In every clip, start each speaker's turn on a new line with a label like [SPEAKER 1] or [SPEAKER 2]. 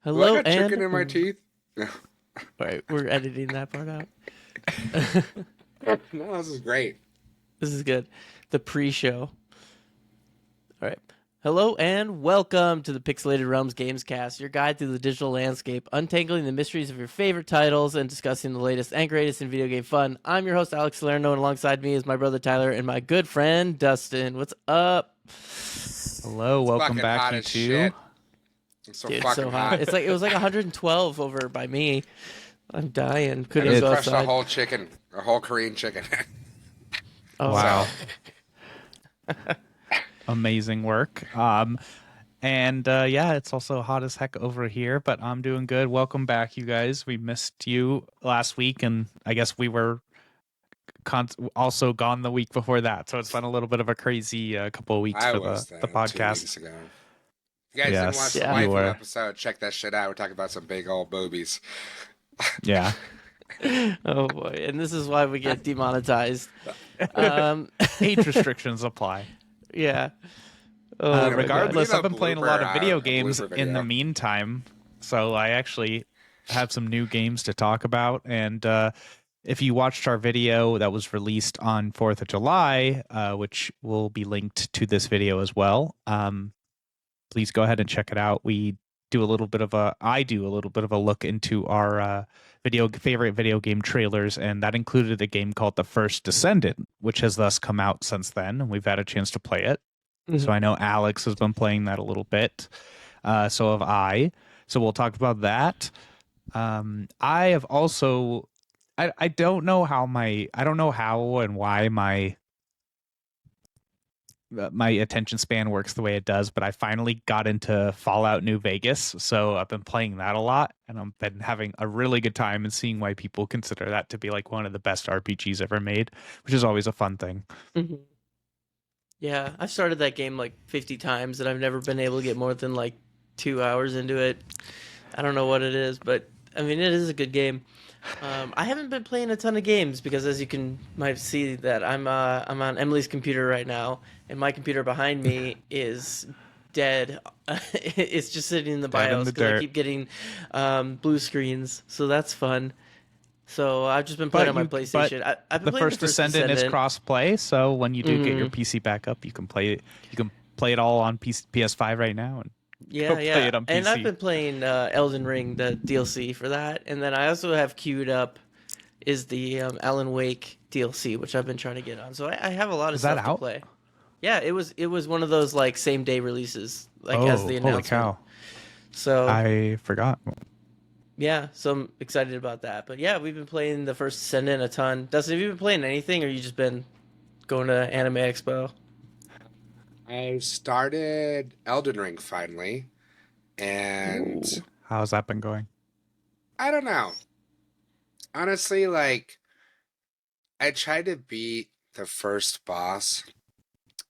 [SPEAKER 1] Well, I
[SPEAKER 2] Hello
[SPEAKER 1] got chicken in my
[SPEAKER 2] and
[SPEAKER 1] teeth.
[SPEAKER 2] right, we're editing that part out.
[SPEAKER 1] No, this is great.
[SPEAKER 2] This is good. The pre-show. All right. Hello and welcome to the Pixelated Realms Gamescast, your guide through the digital landscape, untangling the mysteries of your favorite titles and discussing the latest and greatest in video game fun. I'm your host, Alex Salerno, and alongside me is my brother Tyler and my good friend Dustin. What's up?
[SPEAKER 3] Hello,
[SPEAKER 1] It's
[SPEAKER 3] welcome
[SPEAKER 1] fucking
[SPEAKER 3] back,
[SPEAKER 1] hot
[SPEAKER 3] you
[SPEAKER 1] as
[SPEAKER 3] two.
[SPEAKER 1] shit. It's so
[SPEAKER 2] Dude, it's
[SPEAKER 1] fucking
[SPEAKER 2] so hot.
[SPEAKER 1] hot.
[SPEAKER 2] It was like 112 over by me. I'm dying.
[SPEAKER 1] I
[SPEAKER 2] Couldn't
[SPEAKER 1] just
[SPEAKER 2] go
[SPEAKER 1] crushed
[SPEAKER 2] outside.
[SPEAKER 1] a whole chicken, a whole Korean chicken.
[SPEAKER 2] Oh,
[SPEAKER 3] Wow.
[SPEAKER 1] So,
[SPEAKER 3] Amazing work. Yeah, it's also hot as heck over here, but I'm doing good. Welcome back, you guys. We missed you last week, and I guess we were also gone the week before that. So it's been a little bit of a crazy couple of weeks
[SPEAKER 1] I
[SPEAKER 3] for
[SPEAKER 1] was
[SPEAKER 3] the
[SPEAKER 1] there 2
[SPEAKER 3] podcast.
[SPEAKER 1] weeks ago. If you guys didn't watch
[SPEAKER 3] Yes,
[SPEAKER 1] the
[SPEAKER 2] Yeah.
[SPEAKER 3] you
[SPEAKER 1] waifu
[SPEAKER 3] were.
[SPEAKER 1] episode, check that shit out. We're talking about some big old boobies.
[SPEAKER 3] Yeah.
[SPEAKER 2] oh boy. And this is why we get demonetized. Um,
[SPEAKER 3] Age restrictions apply.
[SPEAKER 2] yeah. Oh, my God.
[SPEAKER 3] Regardless,
[SPEAKER 1] We need
[SPEAKER 3] I've
[SPEAKER 1] a
[SPEAKER 3] been playing a lot of video
[SPEAKER 1] a
[SPEAKER 3] games
[SPEAKER 1] blooper
[SPEAKER 3] in the
[SPEAKER 1] video.
[SPEAKER 3] meantime, so I actually have some new games to talk about. And if you watched our video that was released on 4th of July, which will be linked to this video as well, please go ahead and check it out. I do a little bit of a look into our favorite video game trailers, and that included a game called The First Descendant, which has thus come out since then, and we've had a chance to play it. So I know Alex has been playing that a little bit. So have I. So we'll talk about that. I have also, I don't know how and why my attention span works the way it does, but I finally got into Fallout New Vegas. So I've been playing that a lot, and I've been having a really good time and seeing why people consider that to be like one of the best RPGs ever made, which is always a fun thing.
[SPEAKER 2] Mhm. Yeah, I've started that game like 50 times and I've never been able to get more than like 2 hours into it. I don't know what it is, but I mean, it is a good game. I haven't been playing a ton of games because, as you might see, that I'm on Emily's computer right now, and my computer behind me is dead. It's just sitting in the
[SPEAKER 3] Dead in
[SPEAKER 2] BIOS
[SPEAKER 3] the
[SPEAKER 2] because I
[SPEAKER 3] dirt.
[SPEAKER 2] keep getting blue screens, so that's fun. So I've just been playing on my PlayStation. I've been
[SPEAKER 3] The
[SPEAKER 2] playing
[SPEAKER 3] First Descendant is cross-play, so when you do get your PC back up, you can play it all on PS5 right now, and
[SPEAKER 2] Yeah,
[SPEAKER 3] go play
[SPEAKER 2] yeah.
[SPEAKER 3] it on
[SPEAKER 2] And I've
[SPEAKER 3] PC.
[SPEAKER 2] been playing Elden Ring, the DLC for that, and then I also have queued up is the Alan Wake DLC, which I've been trying to get on. So I have a lot of
[SPEAKER 3] Is that
[SPEAKER 2] stuff to
[SPEAKER 3] out?
[SPEAKER 2] play. Yeah, it was one of those like same day releases, like as the
[SPEAKER 3] Holy
[SPEAKER 2] announcement.
[SPEAKER 3] cow!
[SPEAKER 2] So
[SPEAKER 3] I forgot.
[SPEAKER 2] yeah, so I'm excited about that. But yeah, we've been playing the First Descendant a ton. Dustin, have you been playing anything, or you just been going to Anime Expo?
[SPEAKER 1] I started Elden Ring finally, and
[SPEAKER 2] Ooh.
[SPEAKER 3] How's that been going?
[SPEAKER 1] I don't know. Honestly, like, I tried to beat the first boss.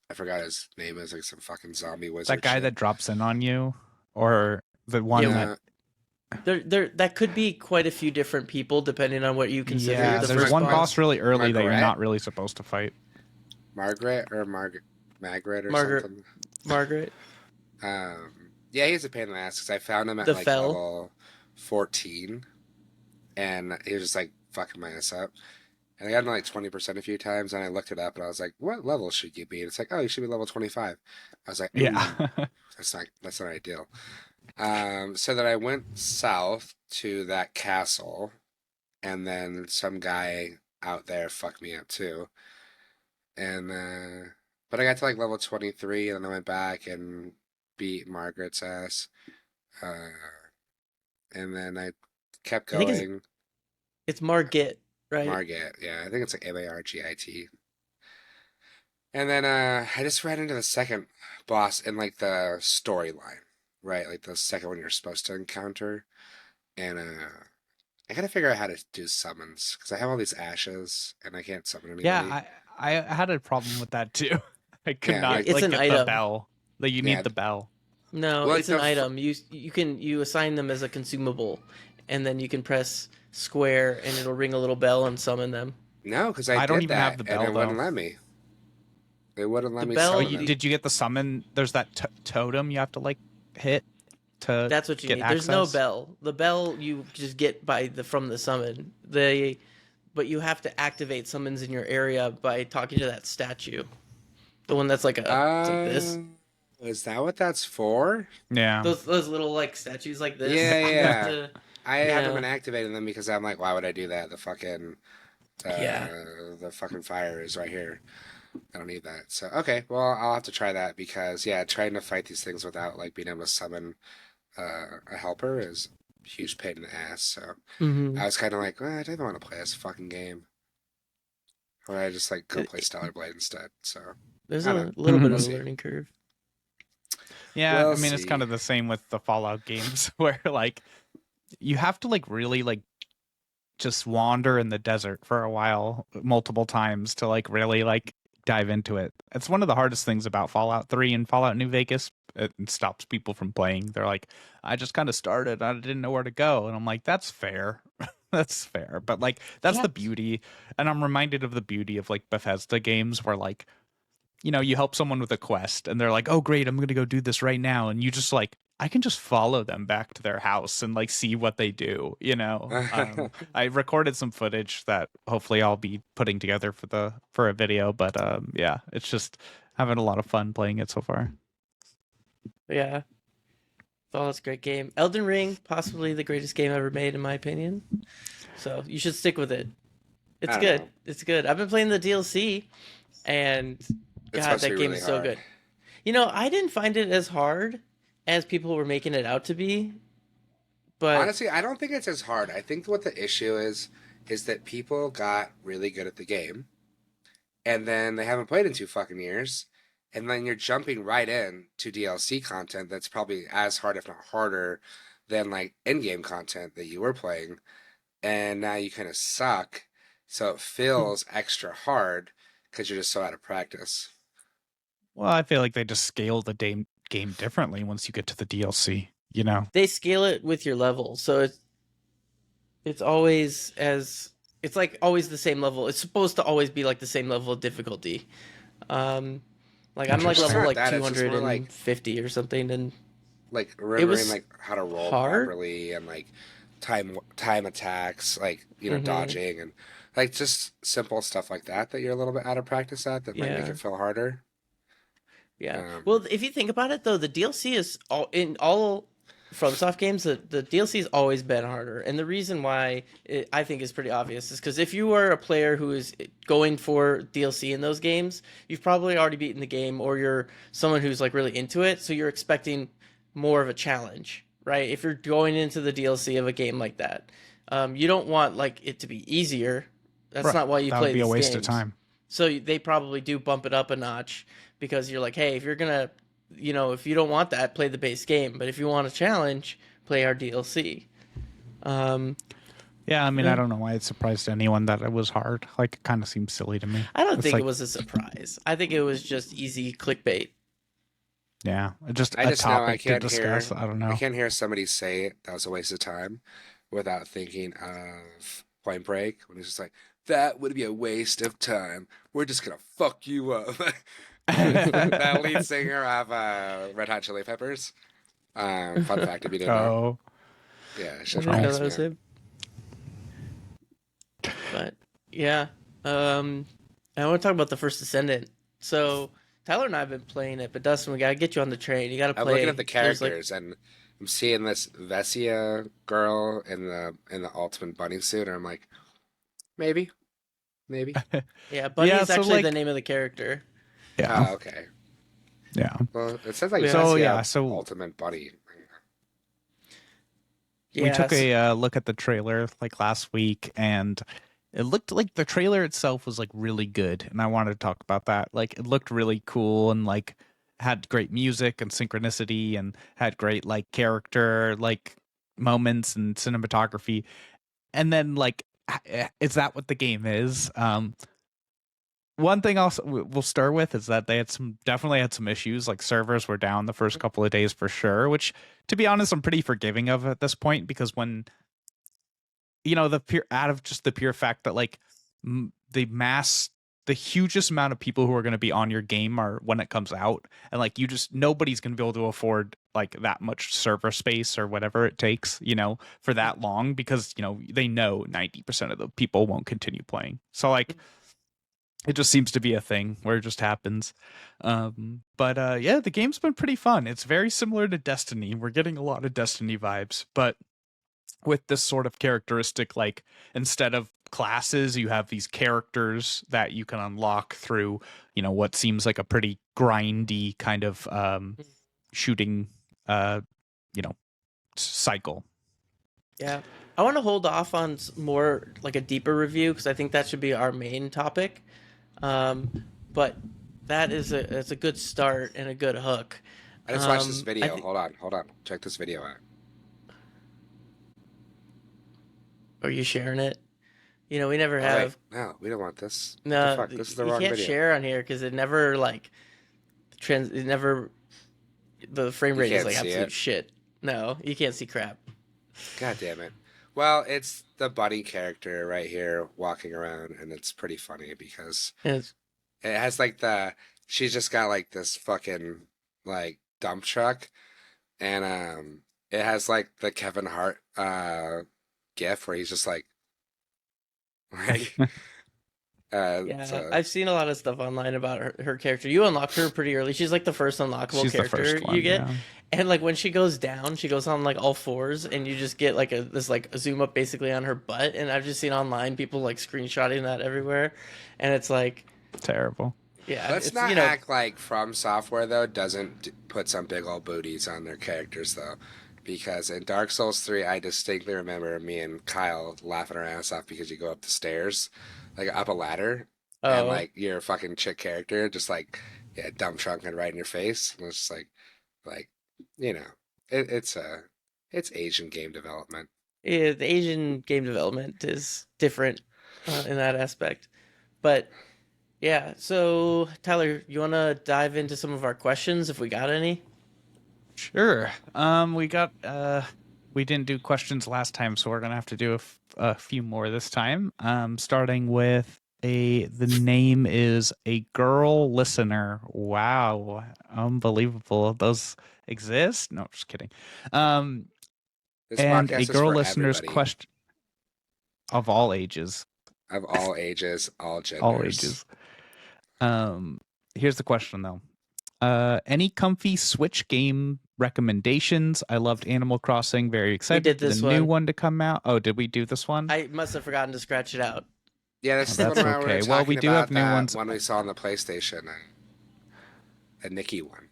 [SPEAKER 1] I forgot his name is like some fucking zombie
[SPEAKER 3] Is
[SPEAKER 1] wizard.
[SPEAKER 3] that guy
[SPEAKER 1] shit.
[SPEAKER 3] that drops in on you, or the one
[SPEAKER 2] Yeah,
[SPEAKER 3] that?
[SPEAKER 2] That could be quite a few different people depending on what you consider
[SPEAKER 3] Yeah,
[SPEAKER 2] the
[SPEAKER 3] there's
[SPEAKER 2] first
[SPEAKER 3] one
[SPEAKER 2] boss.
[SPEAKER 3] boss really early that you're
[SPEAKER 1] Margaret?
[SPEAKER 3] not really supposed to fight.
[SPEAKER 1] Margaret or Margaret or
[SPEAKER 2] Margaret.
[SPEAKER 1] something.
[SPEAKER 2] Margaret.
[SPEAKER 1] Yeah, he's a pain in the ass because I found him at
[SPEAKER 2] The
[SPEAKER 1] like
[SPEAKER 2] Fell.
[SPEAKER 1] level 14, and he was just like fucking my ass up. And I got him like 20% a few times, and I looked it up, and I was like, "What level should you be?" And it's like, "Oh, you should be level 25." I was like,
[SPEAKER 3] Yeah.
[SPEAKER 1] that's not ideal." So then I went south to that castle, and then some guy out there fucked me up too. And but I got to like level 23, and then I went back and beat Margaret's ass. Uh, and then I kept
[SPEAKER 2] I think
[SPEAKER 1] going.
[SPEAKER 2] it's Margit, right?
[SPEAKER 1] Margit, yeah, I think it's like Margit. And then I just ran into the second boss in like the storyline, right? Like the second one you're supposed to encounter. And I gotta figure out how to do summons because I have all these ashes and I can't summon anybody.
[SPEAKER 3] Yeah, I had a problem with that too. I could
[SPEAKER 1] Yeah,
[SPEAKER 3] not
[SPEAKER 1] like-
[SPEAKER 2] It's
[SPEAKER 3] like
[SPEAKER 2] an
[SPEAKER 3] get
[SPEAKER 2] item.
[SPEAKER 3] the bell. That you
[SPEAKER 1] Yeah.
[SPEAKER 3] need the bell.
[SPEAKER 2] No,
[SPEAKER 1] Well,
[SPEAKER 2] it's
[SPEAKER 1] like
[SPEAKER 2] an
[SPEAKER 1] the
[SPEAKER 2] item. You assign them as a consumable, and then you can press square, and it'll ring a little bell and summon them.
[SPEAKER 1] No, because I
[SPEAKER 3] don't
[SPEAKER 1] did
[SPEAKER 3] even
[SPEAKER 1] that
[SPEAKER 3] have the
[SPEAKER 1] and
[SPEAKER 3] bell,
[SPEAKER 1] it wouldn't
[SPEAKER 3] though.
[SPEAKER 1] let me. It wouldn't let
[SPEAKER 2] The
[SPEAKER 1] me
[SPEAKER 2] bell-
[SPEAKER 3] Oh,
[SPEAKER 1] summon them.
[SPEAKER 3] did you get the summon? There's that totem you have to like hit to
[SPEAKER 2] That's what you
[SPEAKER 3] get
[SPEAKER 2] need. There's no
[SPEAKER 3] access?
[SPEAKER 2] bell. The bell you just get from the summon. But you have to activate summons in your area by talking to that statue. The one that's it's like this.
[SPEAKER 1] Uh, is that what that's for?
[SPEAKER 3] Yeah.
[SPEAKER 2] Those little like statues like this.
[SPEAKER 1] Yeah,
[SPEAKER 2] You have
[SPEAKER 1] yeah.
[SPEAKER 2] to.
[SPEAKER 1] I haven't
[SPEAKER 2] Yeah.
[SPEAKER 1] been activating them because I'm like, why would I do that?
[SPEAKER 2] Yeah.
[SPEAKER 1] The fucking fire is right here. I don't need that. So okay, well I'll have to try that because yeah, trying to fight these things without like being able to summon a helper is a huge pain in the ass. So
[SPEAKER 2] Hmm.
[SPEAKER 1] I was kind of like, well, I don't want to play this fucking game. Or I just like go play Stellar Blade instead. So
[SPEAKER 2] There's
[SPEAKER 1] I don't
[SPEAKER 2] a
[SPEAKER 1] know.
[SPEAKER 2] little bit
[SPEAKER 1] We'll
[SPEAKER 2] of a
[SPEAKER 1] see.
[SPEAKER 2] learning curve.
[SPEAKER 3] Yeah, I
[SPEAKER 1] We'll
[SPEAKER 3] mean it's kind
[SPEAKER 1] see.
[SPEAKER 3] of the same with the Fallout games where like you have to like really like just wander in the desert for a while multiple times to like really like dive into it. It's one of the hardest things about Fallout 3 and Fallout New Vegas. It stops people from playing. They're like, I just kind of started. I didn't know where to go. And I'm like, that's fair. That's fair. But like that's
[SPEAKER 2] Yeah.
[SPEAKER 3] the beauty. And I'm reminded of the beauty of like Bethesda games where like you help someone with a quest and they're like, oh, great, I'm going to go do this right now. And you just like, I can just follow them back to their house and like see what they do. I recorded some footage that hopefully I'll be putting together for a video. But yeah, it's just having a lot of fun playing it so far.
[SPEAKER 2] Yeah. Fallout's a great game. Elden Ring, possibly the greatest game ever made, in my opinion. So you should stick with it. It's
[SPEAKER 1] I don't
[SPEAKER 2] good.
[SPEAKER 1] know.
[SPEAKER 2] It's good. I've been playing the DLC, and
[SPEAKER 1] It's
[SPEAKER 2] God,
[SPEAKER 1] supposed to
[SPEAKER 2] that
[SPEAKER 1] be
[SPEAKER 2] game
[SPEAKER 1] really
[SPEAKER 2] is so
[SPEAKER 1] hard.
[SPEAKER 2] good. I didn't find it as hard as people were making it out to be, but
[SPEAKER 1] Honestly, I don't think it's as hard. I think what the issue is that people got really good at the game, and then they haven't played in 2 fucking years, and then you're jumping right in to DLC content that's probably as hard, if not harder, than like in-game content that you were playing, and now you kind of suck, so it feels extra hard because you're just so out of practice.
[SPEAKER 3] Well, I feel like they just scale the game differently once you get to the DLC.
[SPEAKER 2] they scale it with your level, so it's always it's like always the same level. It's supposed to always be like the same level of difficulty. Um, like I'm like
[SPEAKER 1] It's
[SPEAKER 3] Interesting.
[SPEAKER 2] level
[SPEAKER 1] not
[SPEAKER 2] like
[SPEAKER 1] that. It's just more like
[SPEAKER 2] 250 or something, and it
[SPEAKER 1] remembering
[SPEAKER 2] was
[SPEAKER 1] like how to roll
[SPEAKER 2] hard.
[SPEAKER 1] properly and like time attacks, like
[SPEAKER 2] Hmm.
[SPEAKER 1] dodging and like just simple stuff like that you're a little bit out of practice at that might make
[SPEAKER 2] Yeah.
[SPEAKER 1] it feel harder.
[SPEAKER 2] Yeah.
[SPEAKER 1] Um,
[SPEAKER 2] Well, if you think about it, though, the DLC is all FromSoft games. The DLC has always been harder, and the reason why I think is pretty obvious is because if you are a player who is going for DLC in those games, you've probably already beaten the game, or you're someone who's like really into it, so you're expecting more of a challenge, right? If you're going into the DLC of a game like that, you don't want like it to be easier. That's
[SPEAKER 3] Right.
[SPEAKER 2] not why you
[SPEAKER 3] That would
[SPEAKER 2] play
[SPEAKER 3] be a
[SPEAKER 2] these
[SPEAKER 3] waste of
[SPEAKER 2] games.
[SPEAKER 3] time.
[SPEAKER 2] So they probably do bump it up a notch because you're like, hey, if you're gonna, if you don't want that, play the base game. But if you want a challenge, play our DLC. Um,
[SPEAKER 3] Yeah, I mean, I
[SPEAKER 2] yeah.
[SPEAKER 3] don't know why it surprised anyone that it was hard. Like, it kind of seems silly to me.
[SPEAKER 2] I don't
[SPEAKER 3] It's
[SPEAKER 2] think it
[SPEAKER 3] like,
[SPEAKER 2] was a surprise. I think it was just easy clickbait.
[SPEAKER 3] yeah, just
[SPEAKER 1] I
[SPEAKER 3] a
[SPEAKER 1] just know
[SPEAKER 3] topic to discuss. I don't
[SPEAKER 1] I
[SPEAKER 3] know.
[SPEAKER 1] can't hear somebody say that was a waste of time without thinking of Point Break when it's just like that would be a waste of time. We're just gonna fuck you up. That lead singer of Red Hot Chili Peppers. Fun fact if you didn't know.
[SPEAKER 3] Oh,
[SPEAKER 1] Yeah, it
[SPEAKER 2] I
[SPEAKER 1] just
[SPEAKER 2] didn't know
[SPEAKER 1] cracks
[SPEAKER 2] that
[SPEAKER 1] me
[SPEAKER 2] was
[SPEAKER 1] up.
[SPEAKER 2] him. But yeah, I want to talk about the First Descendant. So Tyler and I have been playing it, but Dustin, we gotta get you on the train. You gotta
[SPEAKER 1] I'm
[SPEAKER 2] play.
[SPEAKER 1] looking at the
[SPEAKER 2] There's like,
[SPEAKER 1] characters and I'm seeing this Vessia girl in the ultimate bunny suit, and I'm like, maybe, maybe.
[SPEAKER 2] yeah, Bunny
[SPEAKER 3] yeah.
[SPEAKER 2] is
[SPEAKER 3] So
[SPEAKER 2] actually the
[SPEAKER 3] like,
[SPEAKER 2] name of the character.
[SPEAKER 3] yeah,
[SPEAKER 1] Oh, okay.
[SPEAKER 3] yeah.
[SPEAKER 1] Well, it says like
[SPEAKER 2] Yeah.
[SPEAKER 3] So
[SPEAKER 1] Vessia
[SPEAKER 3] yeah, so
[SPEAKER 1] ultimate bunny.
[SPEAKER 3] we took
[SPEAKER 2] Yes.
[SPEAKER 3] a look at the trailer like last week, and it looked like the trailer itself was like really good, and I wanted to talk about that. Like, it looked really cool and like had great music and synchronicity, and had great like character like moments and cinematography. And then like, is that what the game is? One thing we'll start with is that they definitely had some issues. Like, servers were down the first couple of days for sure, which, to be honest, I'm pretty forgiving of at this point, because when the pure out of just the pure fact that like the hugest amount of people who are going to be on your game are when it comes out, and like nobody's going to be able to afford like that much server space or whatever it takes, for that long, because they know 90% of the people won't continue playing. So like it just seems to be a thing where it just happens. But yeah, the game's been pretty fun. It's very similar to Destiny. We're getting a lot of Destiny vibes, but with this sort of characteristic, like instead of classes, you have these characters that you can unlock through, what seems like a pretty grindy kind of shooting, you know, cycle.
[SPEAKER 2] Yeah. I want to hold off on more like a deeper review because I think that should be our main topic. But that is it's a good start and a good hook.
[SPEAKER 1] I just watched this
[SPEAKER 2] I
[SPEAKER 1] video.
[SPEAKER 2] think.
[SPEAKER 1] Hold on. Check this video out.
[SPEAKER 2] Are you sharing it? We never
[SPEAKER 1] Oh wait,
[SPEAKER 2] have.
[SPEAKER 1] no, we don't want this. What the
[SPEAKER 2] No,
[SPEAKER 1] fuck? This is the
[SPEAKER 2] you
[SPEAKER 1] wrong
[SPEAKER 2] can't
[SPEAKER 1] video.
[SPEAKER 2] share on here because it never like It never. The frame
[SPEAKER 1] You
[SPEAKER 2] rate is
[SPEAKER 1] can't
[SPEAKER 2] like
[SPEAKER 1] see
[SPEAKER 2] absolute
[SPEAKER 1] it.
[SPEAKER 2] shit. No, you can't see crap.
[SPEAKER 1] God damn it. Well, it's the bunny character right here walking around, and it's pretty funny because
[SPEAKER 2] It's,
[SPEAKER 1] it has like she's just got like this fucking like dump truck, and it has like the Kevin Hart gif where he's just like
[SPEAKER 2] yeah,
[SPEAKER 1] so
[SPEAKER 2] I've seen a lot of stuff online about her character. You unlock her pretty early. She's like the first unlockable
[SPEAKER 3] She's the
[SPEAKER 2] character
[SPEAKER 3] first one,
[SPEAKER 2] you get.
[SPEAKER 3] yeah.
[SPEAKER 2] And like when she goes down, she goes on like all fours, and you just get like this like a zoom up basically on her butt. And I've just seen online people like screenshotting that everywhere, and it's like,
[SPEAKER 3] Terrible.
[SPEAKER 2] yeah,
[SPEAKER 1] let's
[SPEAKER 2] it's
[SPEAKER 1] not act like From Software though doesn't put some big old booties on their characters though, because in Dark Souls 3 I distinctly remember me and Kyle laughing our ass off because you go up the stairs, like up a ladder, and
[SPEAKER 2] oh
[SPEAKER 1] like your fucking chick character just like dump trunking right in your face, and it's just like it's Asian game development.
[SPEAKER 2] yeah, the Asian game development is different in that aspect, but. Yeah, so Tyler, you want to dive into some of our questions if we got any?
[SPEAKER 3] Sure. We didn't do questions last time, so we're gonna have to do a few more this time. Starting with the name is a girl listener. Wow, unbelievable. Those exist? No, just kidding.
[SPEAKER 1] This
[SPEAKER 3] And a
[SPEAKER 1] podcast is
[SPEAKER 3] girl
[SPEAKER 1] for
[SPEAKER 3] listener's
[SPEAKER 1] everybody
[SPEAKER 3] question of all ages,
[SPEAKER 1] of all ages, all
[SPEAKER 3] all
[SPEAKER 1] genders.
[SPEAKER 3] ages. Here's the question though. Any comfy Switch game recommendations? I loved Animal Crossing. Very excited
[SPEAKER 2] did
[SPEAKER 3] for the
[SPEAKER 2] this
[SPEAKER 3] new
[SPEAKER 2] one.
[SPEAKER 3] one to come out. Oh, did we do this one?
[SPEAKER 2] I must have forgotten to scratch it out.
[SPEAKER 1] Yeah, this is the
[SPEAKER 3] That's
[SPEAKER 1] one where we were
[SPEAKER 3] okay. Well, we
[SPEAKER 1] talking
[SPEAKER 3] do
[SPEAKER 1] about
[SPEAKER 3] have new
[SPEAKER 1] that
[SPEAKER 3] ones.
[SPEAKER 1] one we saw on the PlayStation, a Nikki one.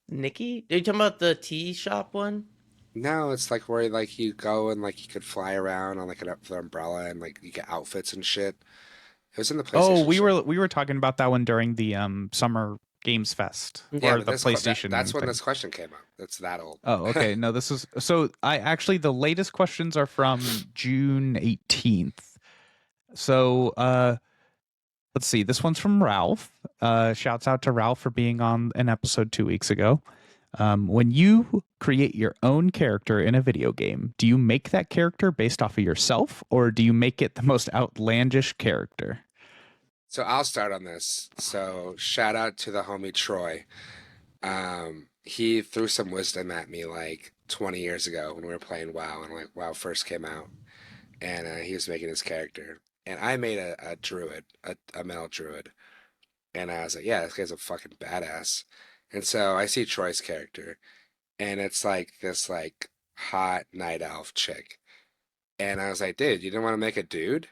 [SPEAKER 2] Nikki? Are you talking about the tea shop one?
[SPEAKER 1] No, it's like where like you go and like you could fly around on like an the umbrella and like you get outfits and shit. It was in the
[SPEAKER 3] Oh,
[SPEAKER 1] PlayStation
[SPEAKER 3] we
[SPEAKER 1] Shop.
[SPEAKER 3] were talking about that one during the Summer Games Fest
[SPEAKER 1] Yeah,
[SPEAKER 3] or
[SPEAKER 1] but
[SPEAKER 3] the
[SPEAKER 1] this
[SPEAKER 3] PlayStation.
[SPEAKER 1] that's when
[SPEAKER 3] thing.
[SPEAKER 1] this question came up. It's that old.
[SPEAKER 3] Oh, okay. No, this is so. I actually the latest questions are from June 18th. So, let's see. This one's from Ralph. Shouts out to Ralph for being on an episode 2 weeks ago. When you create your own character in a video game, do you make that character based off of yourself, or do you make it the most outlandish character?
[SPEAKER 1] So I'll start on this. So shout out to the homie Troy. He threw some wisdom at me like 20 years ago when we were playing WoW and like WoW first came out, and he was making his character, and I made a druid, a male druid, and I was like, yeah, this guy's a fucking badass. And so I see Troy's character, and it's like this like hot night elf chick, and I was like, dude, you didn't want to make a dude?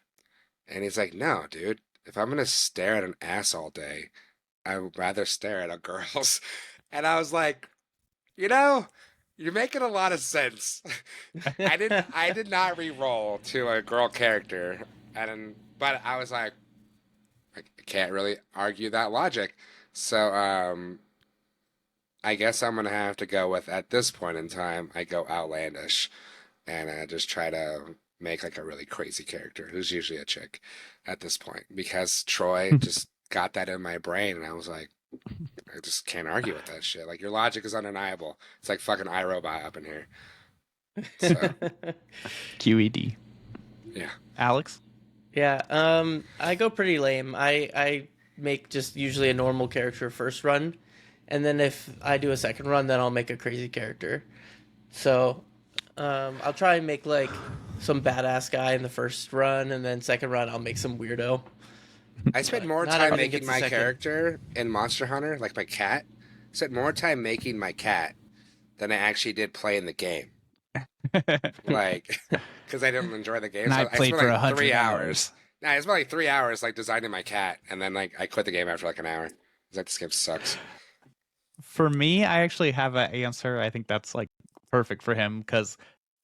[SPEAKER 1] And he's like, no, dude. If I'm gonna stare at an ass all day, I would rather stare at a girl's. And I was like, you're making a lot of sense. I did not re-roll to a girl character, but I was like, I can't really argue that logic. So I guess I'm gonna have to go with, at this point in time, I go outlandish, and I just try to make like a really crazy character who's usually a chick at this point, because Troy just got that in my brain, and I was like, I just can't argue with that shit. Like, your logic is undeniable. It's like fucking iRobot up in here. So
[SPEAKER 3] QED.
[SPEAKER 1] yeah.
[SPEAKER 3] Alex?
[SPEAKER 2] Yeah, I go pretty lame. I make just usually a normal character first run, and then if I do a second run, then I'll make a crazy character. So I'll try and make like some badass guy in the first run, and then second run I'll make some weirdo.
[SPEAKER 1] I spent
[SPEAKER 2] But
[SPEAKER 1] more
[SPEAKER 2] not
[SPEAKER 1] time
[SPEAKER 2] everything
[SPEAKER 1] making
[SPEAKER 2] gets a
[SPEAKER 1] my
[SPEAKER 2] second.
[SPEAKER 1] character in Monster Hunter, like my cat. I spent more time making my cat than I actually did playing the game. Like, because I didn't enjoy the game,
[SPEAKER 3] And I
[SPEAKER 1] so I
[SPEAKER 3] played
[SPEAKER 1] spent
[SPEAKER 3] for
[SPEAKER 1] like
[SPEAKER 3] 100
[SPEAKER 1] 3
[SPEAKER 3] hours.
[SPEAKER 1] hours. Nah, I spent like 3 hours like designing my cat, and then like I quit the game after like an hour. I was like, this game sucks.
[SPEAKER 3] For me, I actually have an answer. I think that's like perfect for him because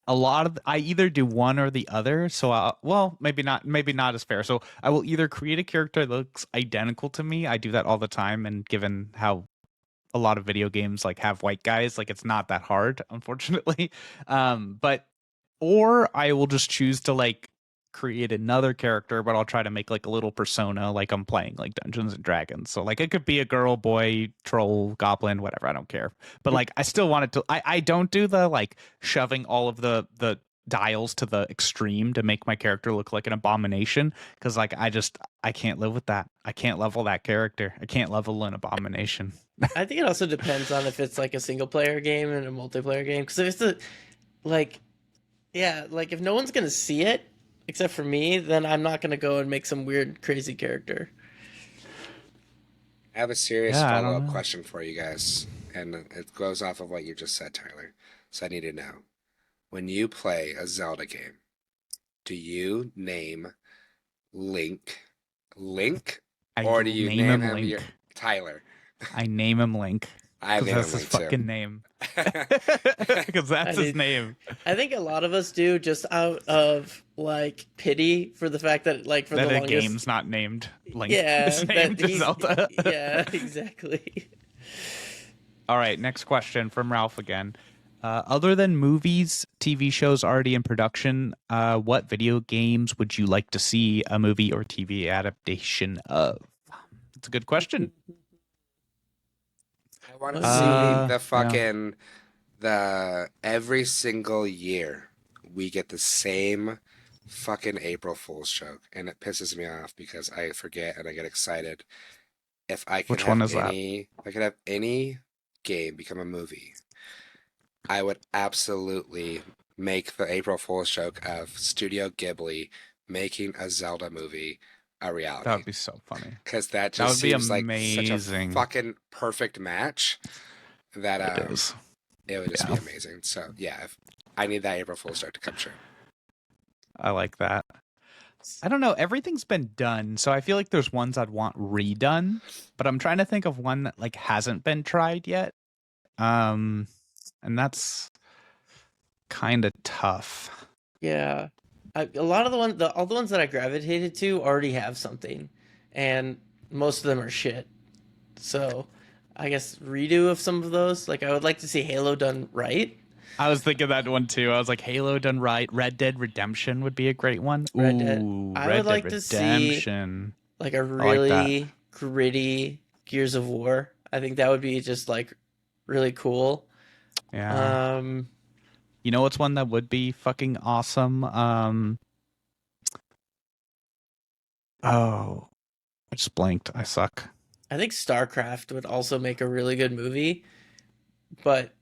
[SPEAKER 3] a lot of I either do one or the other. So, well, maybe not as fair. So, I will either create a character that looks identical to me. I do that all the time, and given how a lot of video games like have white guys, like it's not that hard, unfortunately. But or I will just choose to like create another character, but I'll try to make like a little persona, like I'm playing like Dungeons and Dragons. So like it could be a girl, boy, troll, goblin, whatever. I don't care. But like I still want it to. I don't do the like shoving all of the dials to the extreme to make my character look like an abomination because like I can't live with that. I can't level that character. I can't level an abomination.
[SPEAKER 2] I think it also depends on if it's like a single player game and a multiplayer game. Because if it's the like, yeah, like if no one's gonna see it except for me, then I'm not gonna go and make some weird crazy character.
[SPEAKER 1] I have a serious
[SPEAKER 3] Yeah, I don't
[SPEAKER 1] follow-up
[SPEAKER 3] know.
[SPEAKER 1] question for you guys, and it goes off of what you just said, Tyler. So I need to know. When you play a Zelda game, do you name Link Link,
[SPEAKER 3] I
[SPEAKER 1] or do you
[SPEAKER 3] name
[SPEAKER 1] name
[SPEAKER 3] him
[SPEAKER 1] him your
[SPEAKER 3] Link.
[SPEAKER 1] Tyler?
[SPEAKER 3] I name him Link
[SPEAKER 1] I
[SPEAKER 3] because
[SPEAKER 1] name him
[SPEAKER 3] that's his
[SPEAKER 1] Link too.
[SPEAKER 3] fucking name. Because
[SPEAKER 2] I
[SPEAKER 3] that's his
[SPEAKER 2] did.
[SPEAKER 3] name.
[SPEAKER 2] I think a lot of us do just out of like pity for the fact that like for
[SPEAKER 3] That
[SPEAKER 2] the
[SPEAKER 3] a
[SPEAKER 2] longest,
[SPEAKER 3] game's not named Link.
[SPEAKER 2] yeah,
[SPEAKER 3] It's
[SPEAKER 2] that
[SPEAKER 3] named
[SPEAKER 2] he's
[SPEAKER 3] Zelda.
[SPEAKER 2] yeah, exactly.
[SPEAKER 3] All right, next question from Ralph again. Other than movies, TV shows already in production, what video games would you like to see a movie or TV adaptation of? That's a good question.
[SPEAKER 1] I want to
[SPEAKER 2] What do
[SPEAKER 1] see
[SPEAKER 2] we?
[SPEAKER 1] the
[SPEAKER 3] Yeah.
[SPEAKER 1] fucking the every single year we get the same fucking April Fool's joke, and it pisses me off because I forget and I get excited. If I could
[SPEAKER 3] Which one
[SPEAKER 1] have
[SPEAKER 3] is that?
[SPEAKER 1] if I could have any game become a movie, I would absolutely make the April Fool's joke of Studio Ghibli making a Zelda movie a
[SPEAKER 3] That
[SPEAKER 1] reality.
[SPEAKER 3] would be so funny.
[SPEAKER 1] Because that
[SPEAKER 3] That
[SPEAKER 1] just
[SPEAKER 3] would be
[SPEAKER 1] seems like such a
[SPEAKER 3] amazing.
[SPEAKER 1] fucking perfect match that
[SPEAKER 3] It is.
[SPEAKER 1] it would just be
[SPEAKER 3] Yeah.
[SPEAKER 1] amazing. So yeah, I need that April Fool's joke to come true.
[SPEAKER 3] I like that. I don't know. Everything's been done, so I feel like there's ones I'd want redone, but I'm trying to think of one that like hasn't been tried yet. And that's kind of tough.
[SPEAKER 2] Yeah, a lot of all the ones that I gravitated to already have something, and most of them are shit. So, I guess redo of some of those. Like I would like to see Halo done right.
[SPEAKER 3] I was thinking that one too. I was like, Halo done right. Red Dead Redemption would be a great one.
[SPEAKER 2] Red Dead.
[SPEAKER 3] Ooh,
[SPEAKER 2] I
[SPEAKER 3] Red
[SPEAKER 2] would
[SPEAKER 3] Dead
[SPEAKER 2] like to see
[SPEAKER 3] Redemption.
[SPEAKER 2] like a
[SPEAKER 3] I like that.
[SPEAKER 2] really gritty Gears of War. I think that would be just like really cool.
[SPEAKER 3] Yeah.
[SPEAKER 2] Um,
[SPEAKER 3] You know what's one that would be fucking awesome? Oh, I just blanked. I suck.
[SPEAKER 2] I think StarCraft would also make a really good movie, but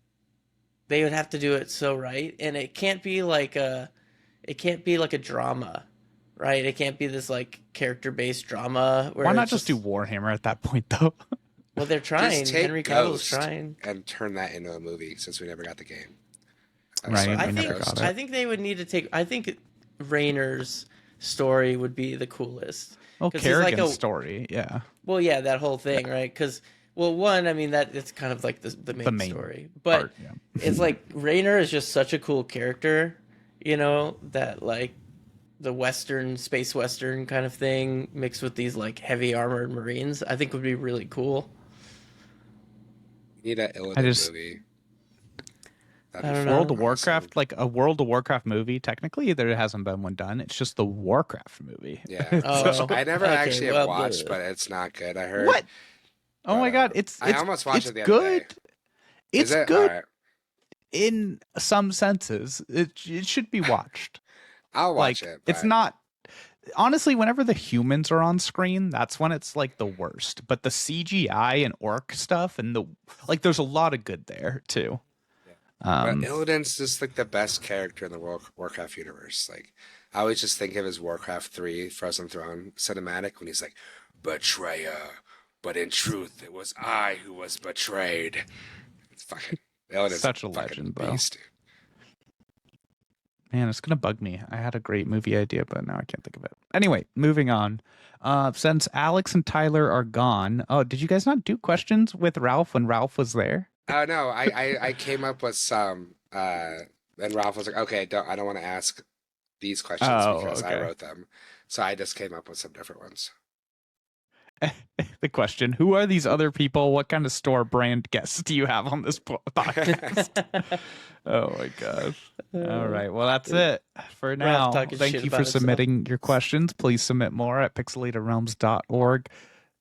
[SPEAKER 2] they would have to do it so right, and it can't be like a drama, right? It can't be this like character based drama where
[SPEAKER 3] Why not
[SPEAKER 2] it's
[SPEAKER 3] just do Warhammer at that point though?
[SPEAKER 2] well they're trying.
[SPEAKER 1] Just take
[SPEAKER 2] Henry Cavill's
[SPEAKER 1] Ghost
[SPEAKER 2] trying.
[SPEAKER 1] and turn that into a movie since we never got the game.
[SPEAKER 3] Right,
[SPEAKER 1] So
[SPEAKER 3] we
[SPEAKER 2] I
[SPEAKER 1] fuck
[SPEAKER 3] never
[SPEAKER 2] think
[SPEAKER 3] got
[SPEAKER 1] Ghost.
[SPEAKER 3] it.
[SPEAKER 2] I think they would need to take. I think Rayner's story would be the coolest.
[SPEAKER 3] Oh,
[SPEAKER 2] 'Cause he's like
[SPEAKER 3] Kerrigan's
[SPEAKER 2] a
[SPEAKER 3] story. Yeah.
[SPEAKER 2] well, yeah, that whole thing, right? Because well, one, I mean that it's kind of like the
[SPEAKER 3] The
[SPEAKER 2] main
[SPEAKER 3] main
[SPEAKER 2] story, but
[SPEAKER 3] part, yeah.
[SPEAKER 2] it's like Rayner is just such a cool character, you know, that like the Western space Western kind of thing mixed with these like heavy armored Marines, I think would be really cool.
[SPEAKER 1] We need an
[SPEAKER 3] I
[SPEAKER 1] Illidan
[SPEAKER 3] just
[SPEAKER 1] movie.
[SPEAKER 2] I
[SPEAKER 1] That'd be
[SPEAKER 2] don't
[SPEAKER 1] fucking
[SPEAKER 3] World
[SPEAKER 2] know.
[SPEAKER 3] of
[SPEAKER 1] awesome.
[SPEAKER 3] Warcraft, like a World of Warcraft movie, technically there hasn't been one done. It's just the Warcraft movie.
[SPEAKER 1] Yeah,
[SPEAKER 2] Oh,
[SPEAKER 1] which I never
[SPEAKER 2] okay,
[SPEAKER 1] actually have
[SPEAKER 2] well,
[SPEAKER 1] watched,
[SPEAKER 2] bleh.
[SPEAKER 1] but it's not good. I heard.
[SPEAKER 3] What? Oh
[SPEAKER 1] But,
[SPEAKER 3] my god, it's
[SPEAKER 1] I almost watched
[SPEAKER 3] it's
[SPEAKER 1] it the other day.
[SPEAKER 3] good.
[SPEAKER 1] Is
[SPEAKER 3] It's
[SPEAKER 1] it?
[SPEAKER 3] good
[SPEAKER 1] Alright.
[SPEAKER 3] in some senses. It should be watched.
[SPEAKER 1] I'll watch
[SPEAKER 3] Like
[SPEAKER 1] it,
[SPEAKER 3] it's
[SPEAKER 1] but
[SPEAKER 3] not honestly, whenever the humans are on screen, that's when it's like the worst. But the CGI and orc stuff and there's a lot of good there too.
[SPEAKER 1] Yeah. But
[SPEAKER 3] Um,
[SPEAKER 1] Illidan's just like the best character in the Warcraft universe. Like, I always just think of his Warcraft 3 Frozen Throne cinematic when he's like, betrayer, but in truth, it was I who was betrayed. It's fucking, Illidan's
[SPEAKER 3] such a
[SPEAKER 1] a fucking
[SPEAKER 3] legend, though.
[SPEAKER 1] beast.
[SPEAKER 3] Man, it's gonna bug me. I had a great movie idea, but now I can't think of it. Anyway, moving on. Since Alex and Tyler are gone, oh, did you guys not do questions with Ralph when Ralph was there?
[SPEAKER 1] Oh no, I came up with some, and Ralph was like, okay, I don't want to ask these questions
[SPEAKER 3] Oh,
[SPEAKER 1] because I
[SPEAKER 3] okay.
[SPEAKER 1] wrote them. So I just came up with some different ones.
[SPEAKER 3] The question: who are these other people? What kind of store brand guests do you have on this podcast? Oh my gosh! All right, well that's it for
[SPEAKER 2] Ralph
[SPEAKER 3] now.
[SPEAKER 2] talking
[SPEAKER 3] Thank
[SPEAKER 2] shit
[SPEAKER 3] you
[SPEAKER 2] about
[SPEAKER 3] for
[SPEAKER 2] himself.
[SPEAKER 3] submitting your questions. Please submit more at pixelatedrealms.org.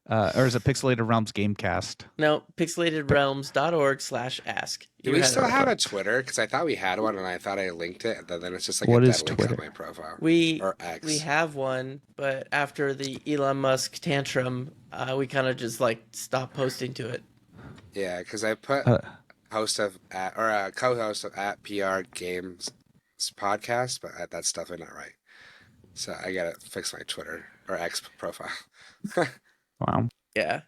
[SPEAKER 3] Or is it Pixelated Realms Gamecast?
[SPEAKER 2] No, pixelatedrealms.org/ask.
[SPEAKER 1] Do we still have a Twitter? Because I thought we had one, and I thought I linked it, and then it's just like
[SPEAKER 3] What
[SPEAKER 1] a
[SPEAKER 3] is
[SPEAKER 1] dead link on
[SPEAKER 3] Twitter?
[SPEAKER 1] my profile.
[SPEAKER 2] We
[SPEAKER 1] Or X.
[SPEAKER 2] we have one, but after the Elon Musk tantrum, we kind of just like stopped posting to it.
[SPEAKER 1] Yeah, because I put host of co-host of at PR Games podcast, but that's definitely not right. So I gotta fix my Twitter or X profile.
[SPEAKER 3] Wow.
[SPEAKER 2] Yeah.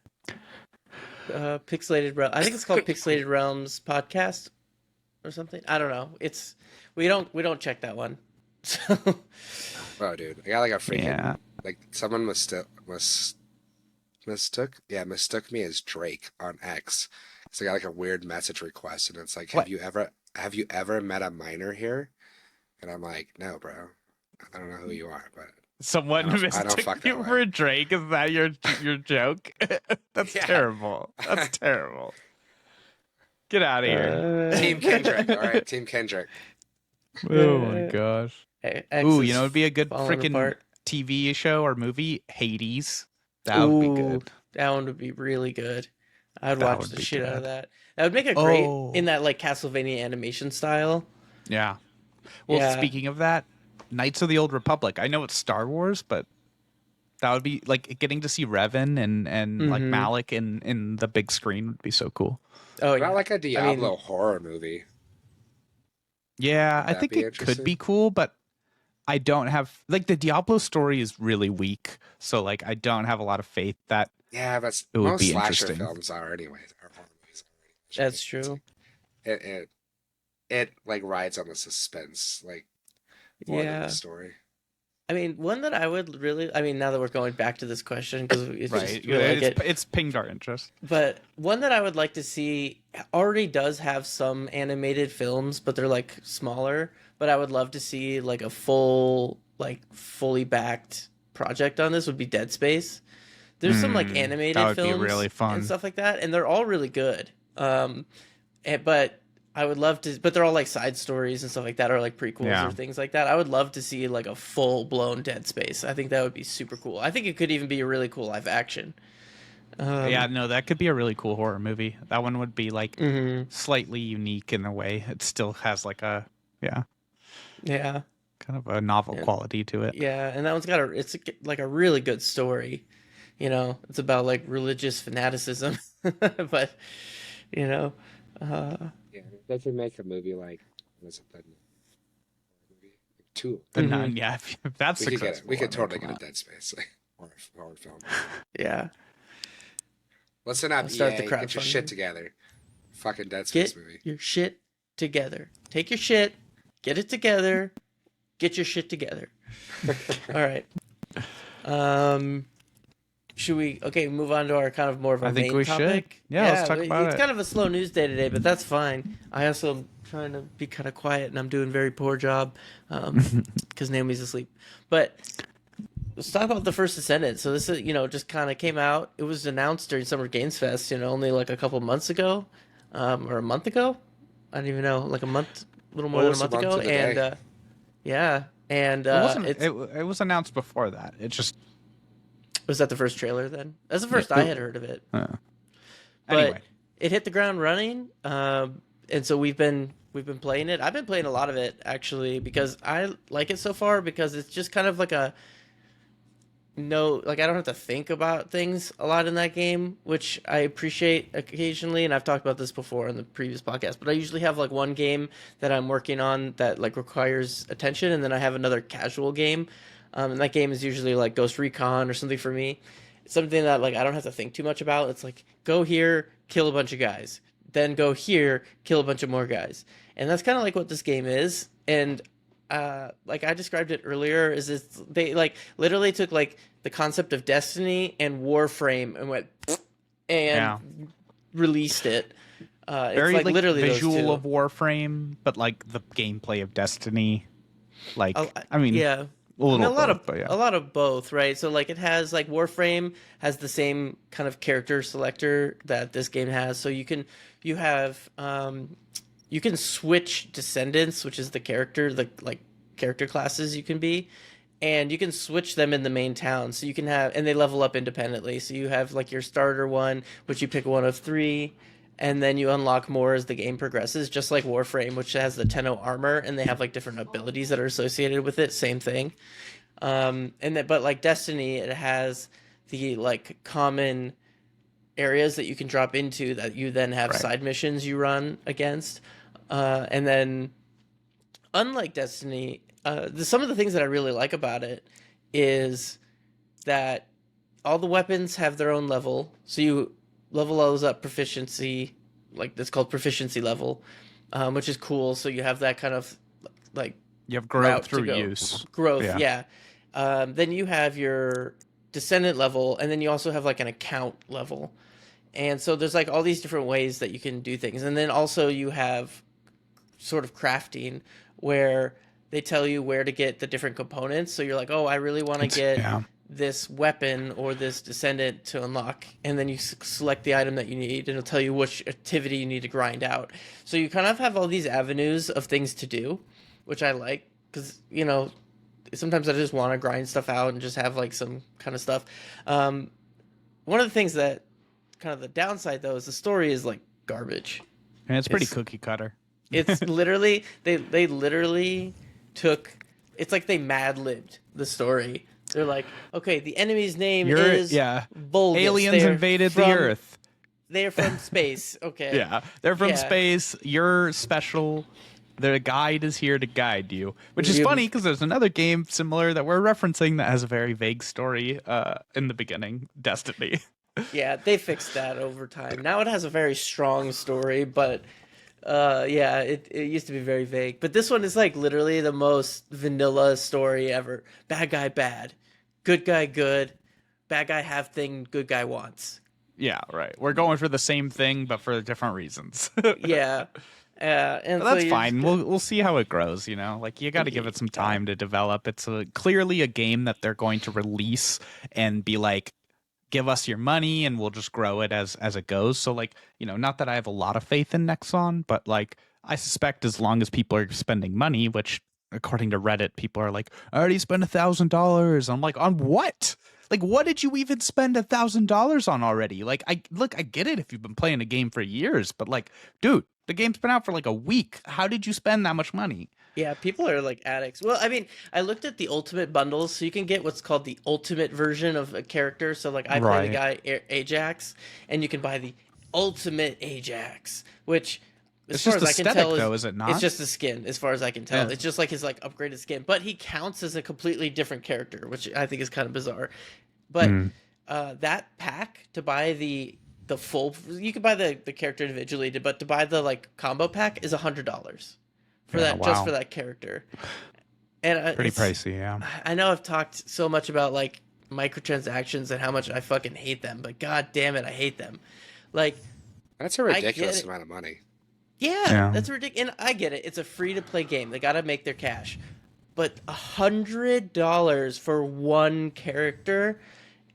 [SPEAKER 2] Pixelated Realms. I think it's called Pixelated Realms Podcast or something. I don't know. We don't check that one. So
[SPEAKER 1] Oh, dude, I got like a freaking
[SPEAKER 3] Yeah.
[SPEAKER 1] like someone mistook me as Drake on X. So I got like a weird message request, and it's like,
[SPEAKER 3] What?
[SPEAKER 1] have you ever met a minor here? And I'm like, no, bro. I don't know who you are, but
[SPEAKER 3] Someone
[SPEAKER 1] I don't
[SPEAKER 3] mistook
[SPEAKER 1] fuck
[SPEAKER 3] you
[SPEAKER 1] that
[SPEAKER 3] for
[SPEAKER 1] way.
[SPEAKER 3] a Drake. Is that your joke? That's
[SPEAKER 1] Yeah.
[SPEAKER 3] terrible. That's terrible. Get out of here.
[SPEAKER 1] Team Kendrick. All right, Team Kendrick.
[SPEAKER 3] Oh my gosh.
[SPEAKER 2] X
[SPEAKER 3] Ooh,
[SPEAKER 2] is
[SPEAKER 3] it'd be a good
[SPEAKER 2] falling
[SPEAKER 3] freaking
[SPEAKER 2] apart.
[SPEAKER 3] TV show or movie. Hades. That would be good.
[SPEAKER 2] That one would be really good. I'd
[SPEAKER 3] That
[SPEAKER 2] watch
[SPEAKER 3] would
[SPEAKER 2] the
[SPEAKER 3] be
[SPEAKER 2] shit out of
[SPEAKER 3] good.
[SPEAKER 2] that. That would make it great
[SPEAKER 3] Oh.
[SPEAKER 2] in that like Castlevania animation style.
[SPEAKER 3] Yeah. Well,
[SPEAKER 2] Yeah.
[SPEAKER 3] speaking of that, Knights of the Old Republic. I know it's Star Wars, but that would be like getting to see Revan and like
[SPEAKER 2] Mhm.
[SPEAKER 3] Malik in the big screen would be so cool.
[SPEAKER 2] Oh
[SPEAKER 1] What
[SPEAKER 2] yeah.
[SPEAKER 1] about like a
[SPEAKER 2] I
[SPEAKER 1] Diablo
[SPEAKER 2] mean,
[SPEAKER 1] horror movie?
[SPEAKER 3] Yeah,
[SPEAKER 1] Would
[SPEAKER 3] I
[SPEAKER 1] that
[SPEAKER 3] think
[SPEAKER 1] be
[SPEAKER 3] it could
[SPEAKER 1] interesting?
[SPEAKER 3] be cool, but I don't have like the Diablo story is really weak, so like I don't have a lot of faith that
[SPEAKER 1] Yeah, but
[SPEAKER 3] it would
[SPEAKER 1] most
[SPEAKER 3] be
[SPEAKER 1] slasher
[SPEAKER 3] interesting.
[SPEAKER 1] films are anyways. Or horror movies are
[SPEAKER 2] that's
[SPEAKER 1] It's
[SPEAKER 2] true.
[SPEAKER 1] like- it like rides on the suspense, like more than the
[SPEAKER 2] Yeah.
[SPEAKER 1] story.
[SPEAKER 2] I mean, one that I would really, I mean, now that we're going back to this question because it's
[SPEAKER 3] Right.
[SPEAKER 2] just feel like it,
[SPEAKER 3] It's pinged our interest.
[SPEAKER 2] but one that I would like to see already does have some animated films, but they're like smaller. But I would love to see like a full, like fully backed project on this would be Dead Space. There's some like animated
[SPEAKER 3] that would be
[SPEAKER 2] films
[SPEAKER 3] really fun.
[SPEAKER 2] and stuff like that, and they're all really good. But I would love to, but they're all like side stories and stuff like that, or like prequels
[SPEAKER 3] Yeah.
[SPEAKER 2] or things like that. I would love to see like a full blown Dead Space. I think that would be super cool. I think it could even be a really cool live action.
[SPEAKER 3] Yeah, no, that could be a really cool horror movie. That one would be like
[SPEAKER 2] Mhm.
[SPEAKER 3] slightly unique in a way. It still has like a
[SPEAKER 2] Yeah,
[SPEAKER 3] kind of a novel
[SPEAKER 2] Yeah.
[SPEAKER 3] quality to it.
[SPEAKER 2] yeah, and that one's got like a really good story. You know, it's about like religious fanaticism, but you know,
[SPEAKER 1] Yeah, they could make a movie like what is it? The movie like two.
[SPEAKER 3] The
[SPEAKER 2] Mhm.
[SPEAKER 3] Nun, yeah, if that's
[SPEAKER 1] We could get it.
[SPEAKER 3] successful.
[SPEAKER 1] We could
[SPEAKER 3] I mean,
[SPEAKER 1] totally
[SPEAKER 3] come
[SPEAKER 1] get a
[SPEAKER 3] on.
[SPEAKER 1] Dead Space like horror film.
[SPEAKER 2] yeah.
[SPEAKER 1] Listen up,
[SPEAKER 2] I'll start
[SPEAKER 1] EA.
[SPEAKER 2] the
[SPEAKER 1] Get your shit
[SPEAKER 2] crowdfunding.
[SPEAKER 1] together. Fucking Dead Space
[SPEAKER 2] Get
[SPEAKER 1] movie.
[SPEAKER 2] your shit together. Take your shit, get it together, get your shit together. All right. Should we move on to our kind of more of a
[SPEAKER 3] I think
[SPEAKER 2] main
[SPEAKER 3] we should.
[SPEAKER 2] topic?
[SPEAKER 3] Yeah, let's talk about
[SPEAKER 2] it's
[SPEAKER 3] it.
[SPEAKER 2] kind of a slow news day today, but that's fine. I also am trying to be kind of quiet, and I'm doing a very poor job because Naomi's asleep. But let's talk about the First Descendant. So this is, just kind of came out. It was announced during Summer Games Fest, only like a couple months ago, or a month ago. I don't even know, like a little more than a
[SPEAKER 1] Almost a
[SPEAKER 2] month
[SPEAKER 1] month
[SPEAKER 2] ago.
[SPEAKER 1] to the day.
[SPEAKER 2] And yeah, and
[SPEAKER 3] It wasn't.
[SPEAKER 2] it's
[SPEAKER 3] It was announced before that. It just.
[SPEAKER 2] was that the first trailer then? That's the first I had heard of it. But
[SPEAKER 3] Anyway,
[SPEAKER 2] it hit the ground running, and so we've been playing it. I've been playing a lot of it actually because I like it so far because it's just kind of like know, like I don't have to think about things a lot in that game, which I appreciate occasionally. And I've talked about this before in the previous podcast, but I usually have like one game that I'm working on that like requires attention, and then I have another casual game, and that game is usually like Ghost Recon or something for me. It's something that like I don't have to think too much about. It's like go here, kill a bunch of guys, then go here, kill a bunch of more guys, and that's kind of like what this game is. And like I described it earlier, is it's they like literally took like the concept of Destiny and Warframe and went
[SPEAKER 3] Yeah.
[SPEAKER 2] and released it. It's
[SPEAKER 3] Very
[SPEAKER 2] like
[SPEAKER 3] like
[SPEAKER 2] literally those
[SPEAKER 3] visual
[SPEAKER 2] two.
[SPEAKER 3] of Warframe, but like the gameplay of Destiny. Like, I mean,
[SPEAKER 2] Yeah,
[SPEAKER 3] a
[SPEAKER 2] I mean
[SPEAKER 3] little both, but yeah.
[SPEAKER 2] a lot of both, right? So like it has like Warframe has the same kind of character selector that this game has. So you have you can switch descendants, which is the character the like character classes you can be, and you can switch them in the main town. So you can have, and they level up independently. So you have like your starter one, which you pick one of three, and then you unlock more as the game progresses, just like Warframe, which has the Tenno armor, and they have like different abilities that are associated with it. Same thing. And then, but like Destiny, it has the like common areas that you can drop into that you then have
[SPEAKER 3] Right.
[SPEAKER 2] side missions you run against. And then, unlike Destiny, some of the things that I really like about it is that all the weapons have their own level. So you level those up proficiency, like that's called proficiency level, which is cool. So you have that kind of like
[SPEAKER 3] You have growth
[SPEAKER 2] route to
[SPEAKER 3] through
[SPEAKER 2] go.
[SPEAKER 3] use.
[SPEAKER 2] Growth,
[SPEAKER 3] Yeah.
[SPEAKER 2] yeah. Then you have your descendant level, and then you also have like an account level. And so there's like all these different ways that you can do things. And then also you have sort of crafting where they tell you where to get the different components. So you're like, oh, I really want to get
[SPEAKER 3] Yeah.
[SPEAKER 2] this weapon or this descendant to unlock. And then you select the item that you need, and it'll tell you which activity you need to grind out. So you kind of have all these avenues of things to do, which I like because, you know, sometimes I just want to grind stuff out and just have like some kind of stuff. One of the things that kind of the downside though is the story is like garbage.
[SPEAKER 3] And it's pretty
[SPEAKER 2] It's
[SPEAKER 3] cookie cutter.
[SPEAKER 2] it's literally they literally took it's like they mad libbed the story. They're like, okay, the enemy's name is
[SPEAKER 3] Yeah.
[SPEAKER 2] Vulgus.
[SPEAKER 3] Aliens
[SPEAKER 2] They're
[SPEAKER 3] invaded the
[SPEAKER 2] from-
[SPEAKER 3] Earth.
[SPEAKER 2] They're from space. Okay.
[SPEAKER 3] Yeah. They're from
[SPEAKER 2] Yeah.
[SPEAKER 3] space. You're special. The guide is here to guide you. Which is
[SPEAKER 2] You-
[SPEAKER 3] funny because there's another game similar that we're referencing that has a very vague story in the beginning, Destiny.
[SPEAKER 2] Yeah, they fixed that over time. Now it has a very strong story, but yeah, it used to be very vague. But this one is like literally the most vanilla story ever. Bad guy bad, good guy good, bad guy have thing good guy wants.
[SPEAKER 3] Yeah, right. We're going for the same thing, but for different reasons.
[SPEAKER 2] Yeah. And
[SPEAKER 3] But
[SPEAKER 2] so
[SPEAKER 3] that's
[SPEAKER 2] you're
[SPEAKER 3] fine.
[SPEAKER 2] just-
[SPEAKER 3] We'll see how it grows. You know, like you got to give it some time to develop. It's clearly a game that they're going to release and be like, give us your money and we'll just grow it as it goes. So like, you know, not that I have a lot of faith in Nexon, but like I suspect as long as people are spending money, which according to Reddit, people are like, I already spent $1,000. I'm like, on what? Like, what did you even spend $1,000 on already? Like, I get it if you've been playing a game for years, but like, dude, the game's been out for like a week. How did you spend that much money?
[SPEAKER 2] Yeah, people are like addicts. Well, I mean, I looked at the ultimate bundles, so you can get what's called the ultimate version of a character. So, like, I play the guy Ajax, and you can buy the ultimate Ajax, which, as
[SPEAKER 3] It's
[SPEAKER 2] far
[SPEAKER 3] just
[SPEAKER 2] as I can
[SPEAKER 3] aesthetic,
[SPEAKER 2] tell,
[SPEAKER 3] though, is it not?
[SPEAKER 2] It's just a skin, as far as I can tell.
[SPEAKER 3] Yeah.
[SPEAKER 2] It's just like his like upgraded skin, but he counts as a completely different character, which I think is kind of bizarre. But that pack to buy the full, you can buy the character individually, but to buy the like combo pack is $100 for
[SPEAKER 3] Yeah,
[SPEAKER 2] that just
[SPEAKER 3] wow.
[SPEAKER 2] for that character. And
[SPEAKER 3] Pretty
[SPEAKER 2] it's-
[SPEAKER 3] pricey, yeah.
[SPEAKER 2] I know I've talked so much about like microtransactions and how much I fucking hate them, but god damn it, I hate them. Like,
[SPEAKER 1] That's a
[SPEAKER 2] get
[SPEAKER 1] ridiculous
[SPEAKER 2] it.
[SPEAKER 1] amount of money.
[SPEAKER 2] yeah,
[SPEAKER 3] Yeah.
[SPEAKER 2] that's ridiculous. And I get it. It's a free to play game. They got to make their cash. But $100 for one character,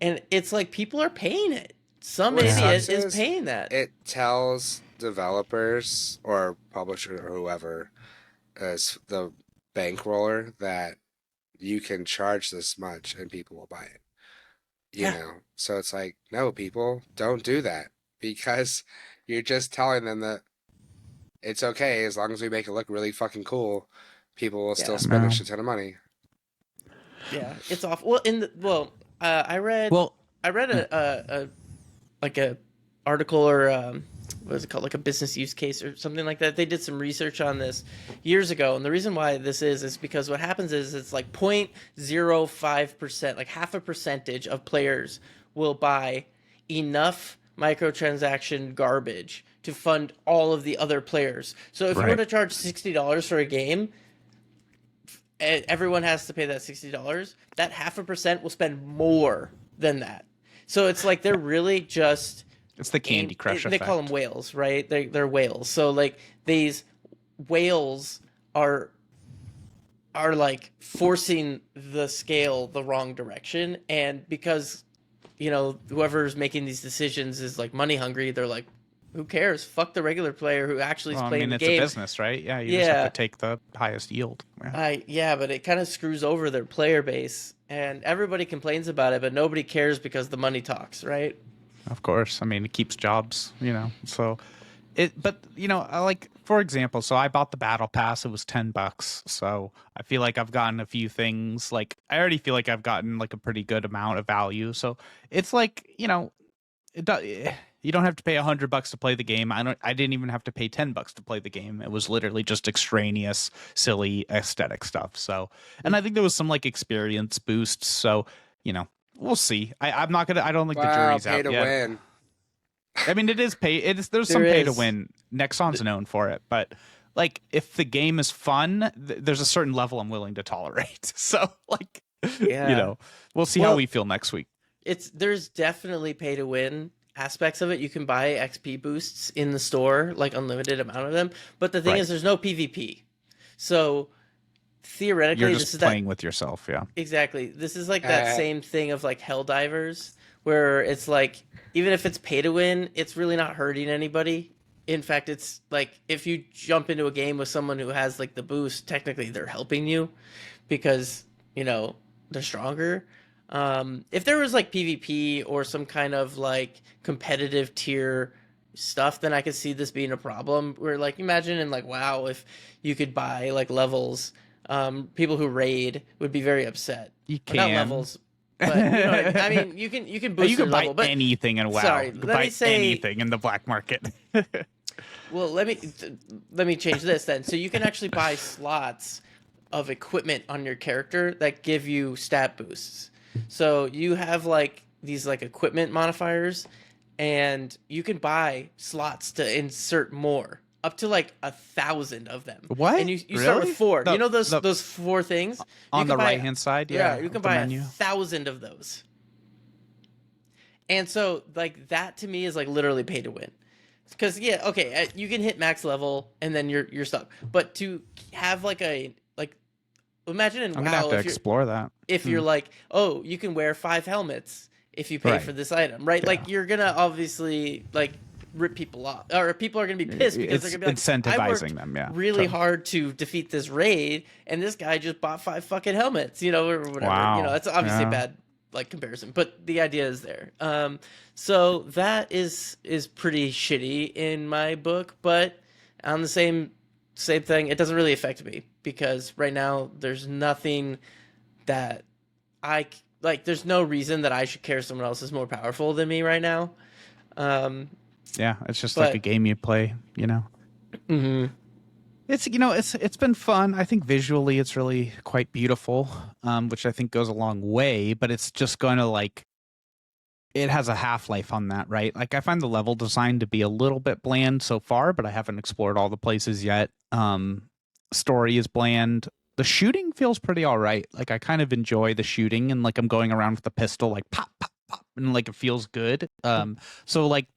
[SPEAKER 2] and it's like people are paying it. Some
[SPEAKER 1] What
[SPEAKER 2] idiot
[SPEAKER 1] sucks
[SPEAKER 2] is
[SPEAKER 1] is
[SPEAKER 2] paying that.
[SPEAKER 1] It tells developers or publisher or whoever as the bankroller that you can charge this much and people will buy it. You
[SPEAKER 2] Yeah.
[SPEAKER 1] know, so it's like, no, people, don't do that because you're just telling them that it's okay as long as we make it look really fucking cool. People will still
[SPEAKER 2] Yeah.
[SPEAKER 1] spend a
[SPEAKER 3] No.
[SPEAKER 1] shit ton of money.
[SPEAKER 2] Yeah, it's awful. Well, I read
[SPEAKER 3] Well,
[SPEAKER 2] a like a article or what is it called, like a business use case or something like that. They did some research on this years ago, and the reason why this is because what happens is it's like 0.05%, like half a percentage of players will buy enough microtransaction garbage to fund all of the other players. So if you were
[SPEAKER 3] Right.
[SPEAKER 2] to charge $60 for a game, everyone has to pay that $60. That half a percent will spend more than that. So it's like they're really just
[SPEAKER 3] it's the Candy Crush
[SPEAKER 2] they
[SPEAKER 3] effect.
[SPEAKER 2] call them whales, right? They're whales. So like these whales are like forcing the scale the wrong direction, and because whoever's making these decisions is like money hungry, they're like, who cares? Fuck the regular player who actually is
[SPEAKER 3] Well, I
[SPEAKER 2] playing
[SPEAKER 3] mean,
[SPEAKER 2] the
[SPEAKER 3] it's
[SPEAKER 2] game.
[SPEAKER 3] a business, right? Yeah, you just have to take the highest yield. Yeah.
[SPEAKER 2] But it kind of screws over their player base, and everybody complains about it, but nobody cares because the money talks, right?
[SPEAKER 3] Of course. I mean, it keeps jobs, So but I like, for example, so I bought the battle pass, it was $10. So I feel like I've gotten a few things, like I already feel like I've gotten like a pretty good amount of value. So it's like, you don't have to pay $100 to play the game. I didn't even have to pay $10 to play the game. It was literally just extraneous, silly aesthetic stuff. So, and I think there was some like experience boosts. So, we'll see. I don't think the jury's
[SPEAKER 1] pay
[SPEAKER 3] out
[SPEAKER 1] to
[SPEAKER 3] yet.
[SPEAKER 1] win.
[SPEAKER 3] I mean, it is pay. There's some
[SPEAKER 2] There
[SPEAKER 3] pay to
[SPEAKER 2] is.
[SPEAKER 3] win. Nexon's known for it, but like if the game is fun, there's a certain level I'm willing to tolerate. So like,
[SPEAKER 2] Yeah.
[SPEAKER 3] we'll see how we feel next week.
[SPEAKER 2] There's definitely pay to win aspects of it. You can buy XP boosts in the store, like unlimited amount of them. But the thing
[SPEAKER 3] Right.
[SPEAKER 2] is, there's no PvP. So theoretically,
[SPEAKER 3] You're
[SPEAKER 2] this
[SPEAKER 3] just
[SPEAKER 2] is
[SPEAKER 3] playing with yourself. Yeah.
[SPEAKER 2] exactly. This is like that same thing of like Helldivers, where it's like even if it's pay to win, it's really not hurting anybody. In fact, it's like if you jump into a game with someone who has like the boost, technically they're helping you because they're stronger. If there was like PvP or some kind of like competitive tier stuff, then I could see this being a problem. Where like imagine in like WoW, if you could buy like levels, people who raid would be very upset.
[SPEAKER 3] You
[SPEAKER 2] Or not
[SPEAKER 3] can.
[SPEAKER 2] levels, but I mean you can boost
[SPEAKER 3] You can
[SPEAKER 2] your
[SPEAKER 3] buy
[SPEAKER 2] level. But
[SPEAKER 3] anything in WoW.
[SPEAKER 2] sorry,
[SPEAKER 3] You can
[SPEAKER 2] let
[SPEAKER 3] buy
[SPEAKER 2] me say-
[SPEAKER 3] anything in the black market.
[SPEAKER 2] well, let me change this then. So you can actually buy slots of equipment on your character that give you stat boosts. So you have like these like equipment modifiers, and you can buy slots to insert more, up to like 1,000 of them.
[SPEAKER 3] What?
[SPEAKER 2] And you start
[SPEAKER 3] Really?
[SPEAKER 2] with 4.
[SPEAKER 3] The-
[SPEAKER 2] those 4 things
[SPEAKER 3] On
[SPEAKER 2] You
[SPEAKER 3] the
[SPEAKER 2] can buy-
[SPEAKER 3] right hand side,
[SPEAKER 2] Yeah, you can
[SPEAKER 3] of the
[SPEAKER 2] buy
[SPEAKER 3] menu.
[SPEAKER 2] 1,000 of those. And so like that to me is like literally pay to win. Because you can hit max level and then you're stuck. But to have like imagine in
[SPEAKER 3] I'm gonna
[SPEAKER 2] WoW
[SPEAKER 3] have to
[SPEAKER 2] if you're
[SPEAKER 3] explore that.
[SPEAKER 2] if you're like, oh, you can wear 5 helmets if you pay
[SPEAKER 3] Right.
[SPEAKER 2] for this item, right?
[SPEAKER 3] Yeah.
[SPEAKER 2] Like you're gonna obviously like rip people off, or people are gonna be pissed because
[SPEAKER 3] It's
[SPEAKER 2] they're gonna be like, I worked
[SPEAKER 3] incentivizing them, yeah.
[SPEAKER 2] really
[SPEAKER 3] So-
[SPEAKER 2] hard to defeat this raid, and this guy just bought 5 fucking helmets, or whatever.
[SPEAKER 3] Wow.
[SPEAKER 2] That's obviously
[SPEAKER 3] Yeah.
[SPEAKER 2] a bad like comparison, but the idea is there. So that is pretty shitty in my book, but on the same thing, it doesn't really affect me because right now there's nothing that there's no reason that I should care someone else is more powerful than me right now.
[SPEAKER 3] Yeah, it's just
[SPEAKER 2] But-
[SPEAKER 3] like a game you play,
[SPEAKER 2] Mm-hmm.
[SPEAKER 3] It's it's been fun. I think visually it's really quite beautiful, which I think goes a long way, but it's just going to it has a half-life on that, right? Like I find the level design to be a little bit bland so far, but I haven't explored all the places yet. Story is bland. The shooting feels pretty all right. Like I kind of enjoy the shooting, and like I'm going around with the pistol like pop pop pop, and like it feels good. So like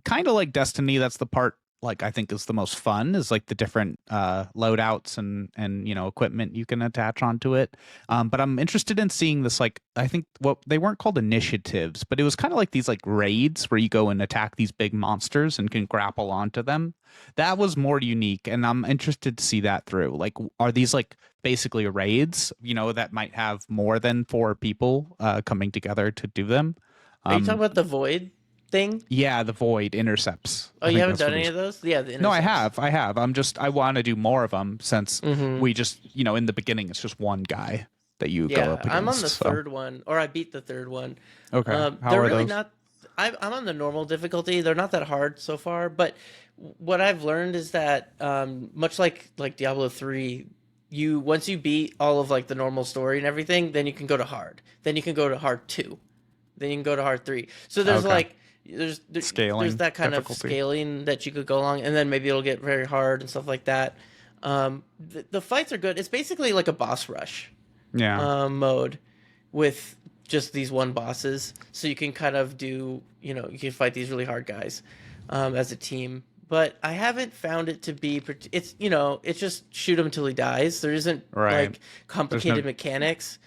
[SPEAKER 3] kind of like Destiny, that's the part like I think is the most fun, is like the different loadouts and equipment you can attach onto it. But I'm interested in seeing this, like I think what they weren't called initiatives, but it was kind of like these like raids where you go and attack these big monsters and can grapple onto them. That was more unique, and I'm interested to see that through. Like, are these like basically raids, that might have more than 4 people coming together to do them?
[SPEAKER 2] Are you talking about the void thing?
[SPEAKER 3] Yeah, the void intercepts.
[SPEAKER 2] Oh, you haven't done any of those? Yeah, the
[SPEAKER 3] No, I
[SPEAKER 2] intercepts.
[SPEAKER 3] have. I want to do more of them since
[SPEAKER 2] Mhm.
[SPEAKER 3] we just, in the beginning, it's just one guy. that you go
[SPEAKER 2] Yeah,
[SPEAKER 3] up
[SPEAKER 2] I'm on
[SPEAKER 3] against.
[SPEAKER 2] the
[SPEAKER 3] So
[SPEAKER 2] third one, or I beat the third one.
[SPEAKER 3] okay, how
[SPEAKER 2] They're
[SPEAKER 3] are
[SPEAKER 2] really
[SPEAKER 3] those?
[SPEAKER 2] not. I'm on the normal difficulty. They're not that hard so far, but what I've learned is that much like Diablo 3, you once you beat all of like the normal story and everything, then you can go to hard. Then you can go to hard 2. Then you can go to hard 3. So there's
[SPEAKER 3] Okay,
[SPEAKER 2] like there's
[SPEAKER 3] scaling
[SPEAKER 2] that kind of
[SPEAKER 3] difficulty.
[SPEAKER 2] scaling that you could go along, and then maybe it'll get very hard and stuff like that. The fights are good. It's basically like a boss rush
[SPEAKER 3] Yeah,
[SPEAKER 2] mode with just these one bosses, so you can kind of do, you can fight these really hard guys as a team. But I haven't found it to be. It's just shoot him until he dies. There isn't
[SPEAKER 3] right.
[SPEAKER 2] like
[SPEAKER 3] There's no
[SPEAKER 2] complicated mechanics,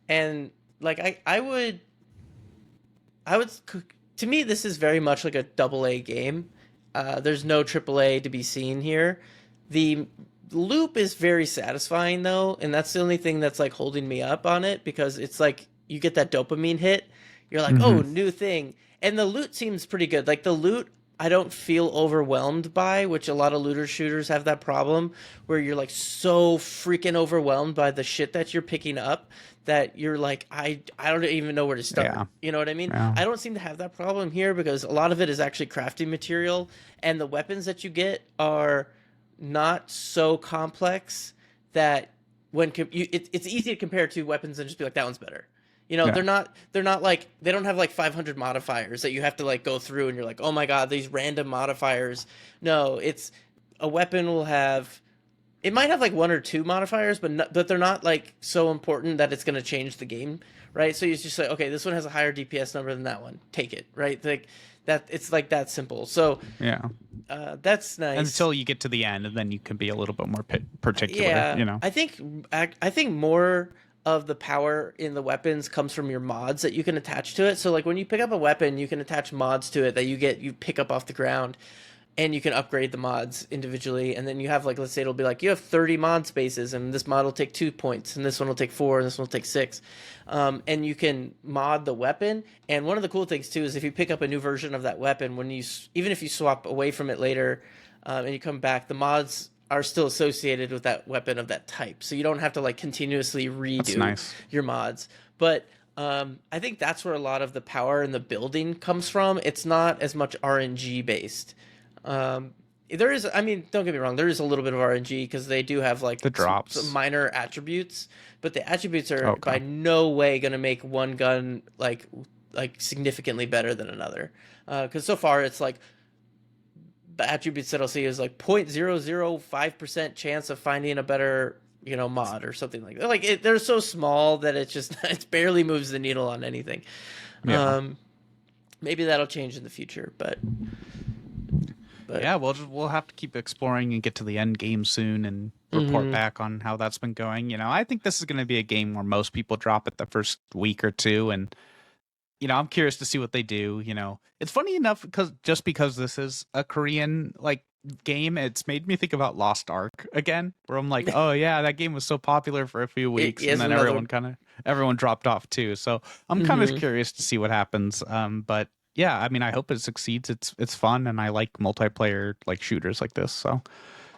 [SPEAKER 2] and like I would to me this is very much like a double A game. There's no triple A to be seen here. The loop is very satisfying though, and that's the only thing that's like holding me up on it, because it's like you get that dopamine hit. You're like,
[SPEAKER 3] hmm
[SPEAKER 2] oh, new thing, and the loot seems pretty good. Like the loot, I don't feel overwhelmed by, which a lot of looter shooters have that problem, where you're like so freaking overwhelmed by the shit that you're picking up that you're like, I don't even know where to start.
[SPEAKER 3] Yeah,
[SPEAKER 2] You know what I mean?
[SPEAKER 3] yeah.
[SPEAKER 2] I don't seem to have that problem here, because a lot of it is actually crafting material, and the weapons that you get are not so complex that it's easy to compare two weapons and just be like, that one's better.
[SPEAKER 3] Yeah.
[SPEAKER 2] They're not like, they don't have like 500 modifiers that you have to like go through and you're like, oh my god, these random modifiers. No, it's a weapon will have, it might have like one or two modifiers, but they're not like so important that it's going to change the game, right? So you just say, okay, this one has a higher DPS number than that one, take it, right? Like that, it's like that simple. So
[SPEAKER 3] Yeah.
[SPEAKER 2] that's nice.
[SPEAKER 3] Until you get to the end, and then you can be a little bit more particular.
[SPEAKER 2] Yeah,
[SPEAKER 3] You know.
[SPEAKER 2] I think more of the power in the weapons comes from your mods that you can attach to it. So like when you pick up a weapon, you can attach mods to it that you pick up off the ground, and you can upgrade the mods individually. And then you have like, let's say it'll be like you have 30 mod spaces, and this mod will take 2 points, and this one will take 4, and this one will take 6. And you can mod the weapon. And one of the cool things too is if you pick up a new version of that weapon, even if you swap away from it later, and you come back, the mods are still associated with that weapon of that type, so you don't have to like continuously redo
[SPEAKER 3] nice.
[SPEAKER 2] your mods. But I think that's where a lot of the power in the building comes from. It's not as much RNG based. There is, I mean, don't get me wrong, there is a little bit of RNG because they do have like
[SPEAKER 3] The drops.
[SPEAKER 2] some minor attributes, but the attributes are
[SPEAKER 3] Okay.
[SPEAKER 2] by no way going to make one gun like significantly better than another. Because so far it's like the attributes that I'll see is like 0.005% chance of finding a better, mod or something like that. Like they're so small that it's just it barely moves the needle on anything.
[SPEAKER 3] Yeah.
[SPEAKER 2] Maybe that'll change in the future, but
[SPEAKER 3] Yeah, we'll have to keep exploring and get to the end game soon and report
[SPEAKER 2] Mhm.
[SPEAKER 3] back on how that's been going. I think this is going to be a game where most people drop it the first week or two, and I'm curious to see what they do. It's funny enough because this is a Korean like game, it's made me think about Lost Ark again, where I'm like, oh yeah, that game was so popular for a few weeks,
[SPEAKER 2] is
[SPEAKER 3] and then
[SPEAKER 2] another-
[SPEAKER 3] everyone dropped off too. So I'm kind of curious to see what happens. But yeah, I mean, I hope it succeeds. It's fun, and I like multiplayer like shooters like this. So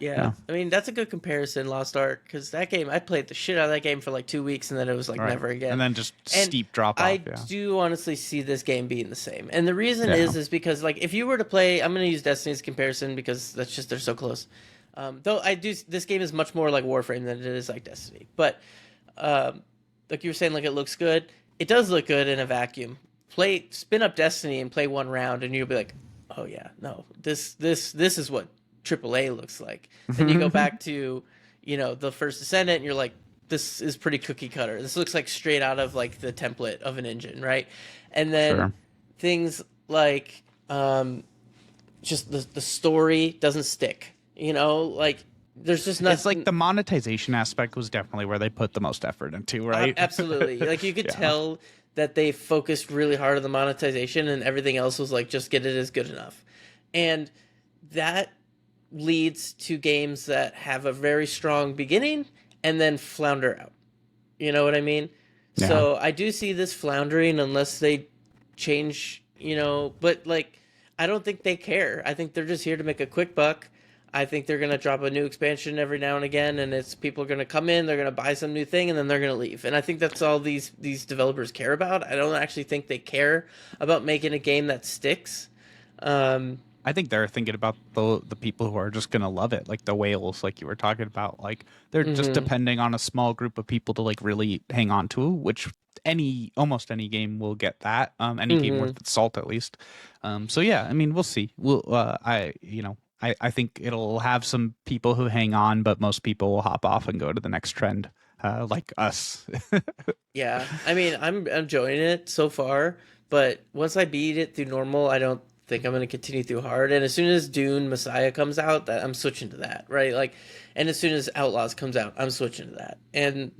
[SPEAKER 2] Yeah. I mean, that's a good comparison, Lost Ark, because that game, I played the shit out of that game for like 2 weeks, and then it was like
[SPEAKER 3] right.
[SPEAKER 2] never again.
[SPEAKER 3] And then just
[SPEAKER 2] And
[SPEAKER 3] steep drop off.
[SPEAKER 2] I
[SPEAKER 3] Yeah.
[SPEAKER 2] do honestly see this game being the same. And the reason
[SPEAKER 3] Yeah.
[SPEAKER 2] is because like if you were to play, I'm going to use Destiny's comparison because that's just, they're so close. Though this game is much more like Warframe than it is like Destiny. But like you were saying, like it looks good. It does look good in a vacuum. Spin up Destiny and play one round, and you'll be like, oh yeah, no, this is what AAA looks like. Then you go back to, the First Descendant, and you're like, this is pretty cookie cutter. This looks like straight out of like the template of an engine, right? And then
[SPEAKER 3] Sure.
[SPEAKER 2] things like just the story doesn't stick. Like there's just nothing.
[SPEAKER 3] It's like the monetization aspect was definitely where they put the most effort into, right?
[SPEAKER 2] Absolutely. Like you could tell that they focused really hard on the monetization, and everything else was like, just get it as good enough. And that leads to games that have a very strong beginning and then flounder out. You know what I mean?
[SPEAKER 3] Yeah.
[SPEAKER 2] So I do see this floundering unless they change, but like, I don't think they care. I think they're just here to make a quick buck. I think they're gonna drop a new expansion every now and again, and it's people are gonna come in, they're gonna buy some new thing, and then they're gonna leave. And I think that's all these developers care about. I don't actually think they care about making a game that sticks. Um,
[SPEAKER 3] I think they're thinking about the people who are just gonna love it, like the whales, like you were talking about. Like they're just
[SPEAKER 2] mhm,
[SPEAKER 3] depending on a small group of people to like really hang on to, which almost any game will get that. Any game
[SPEAKER 2] mhm.
[SPEAKER 3] worth its salt, at least. So yeah, I mean, we'll see. I think it'll have some people who hang on, but most people will hop off and go to the next trend, like us.
[SPEAKER 2] Yeah, I mean, I'm enjoying it so far, but once I beat it through normal, I don't think I'm gonna continue through hard. And as soon as Dune Messiah comes out, that I'm switching to that, right? Like, and as soon as Outlaws comes out, I'm switching to that, and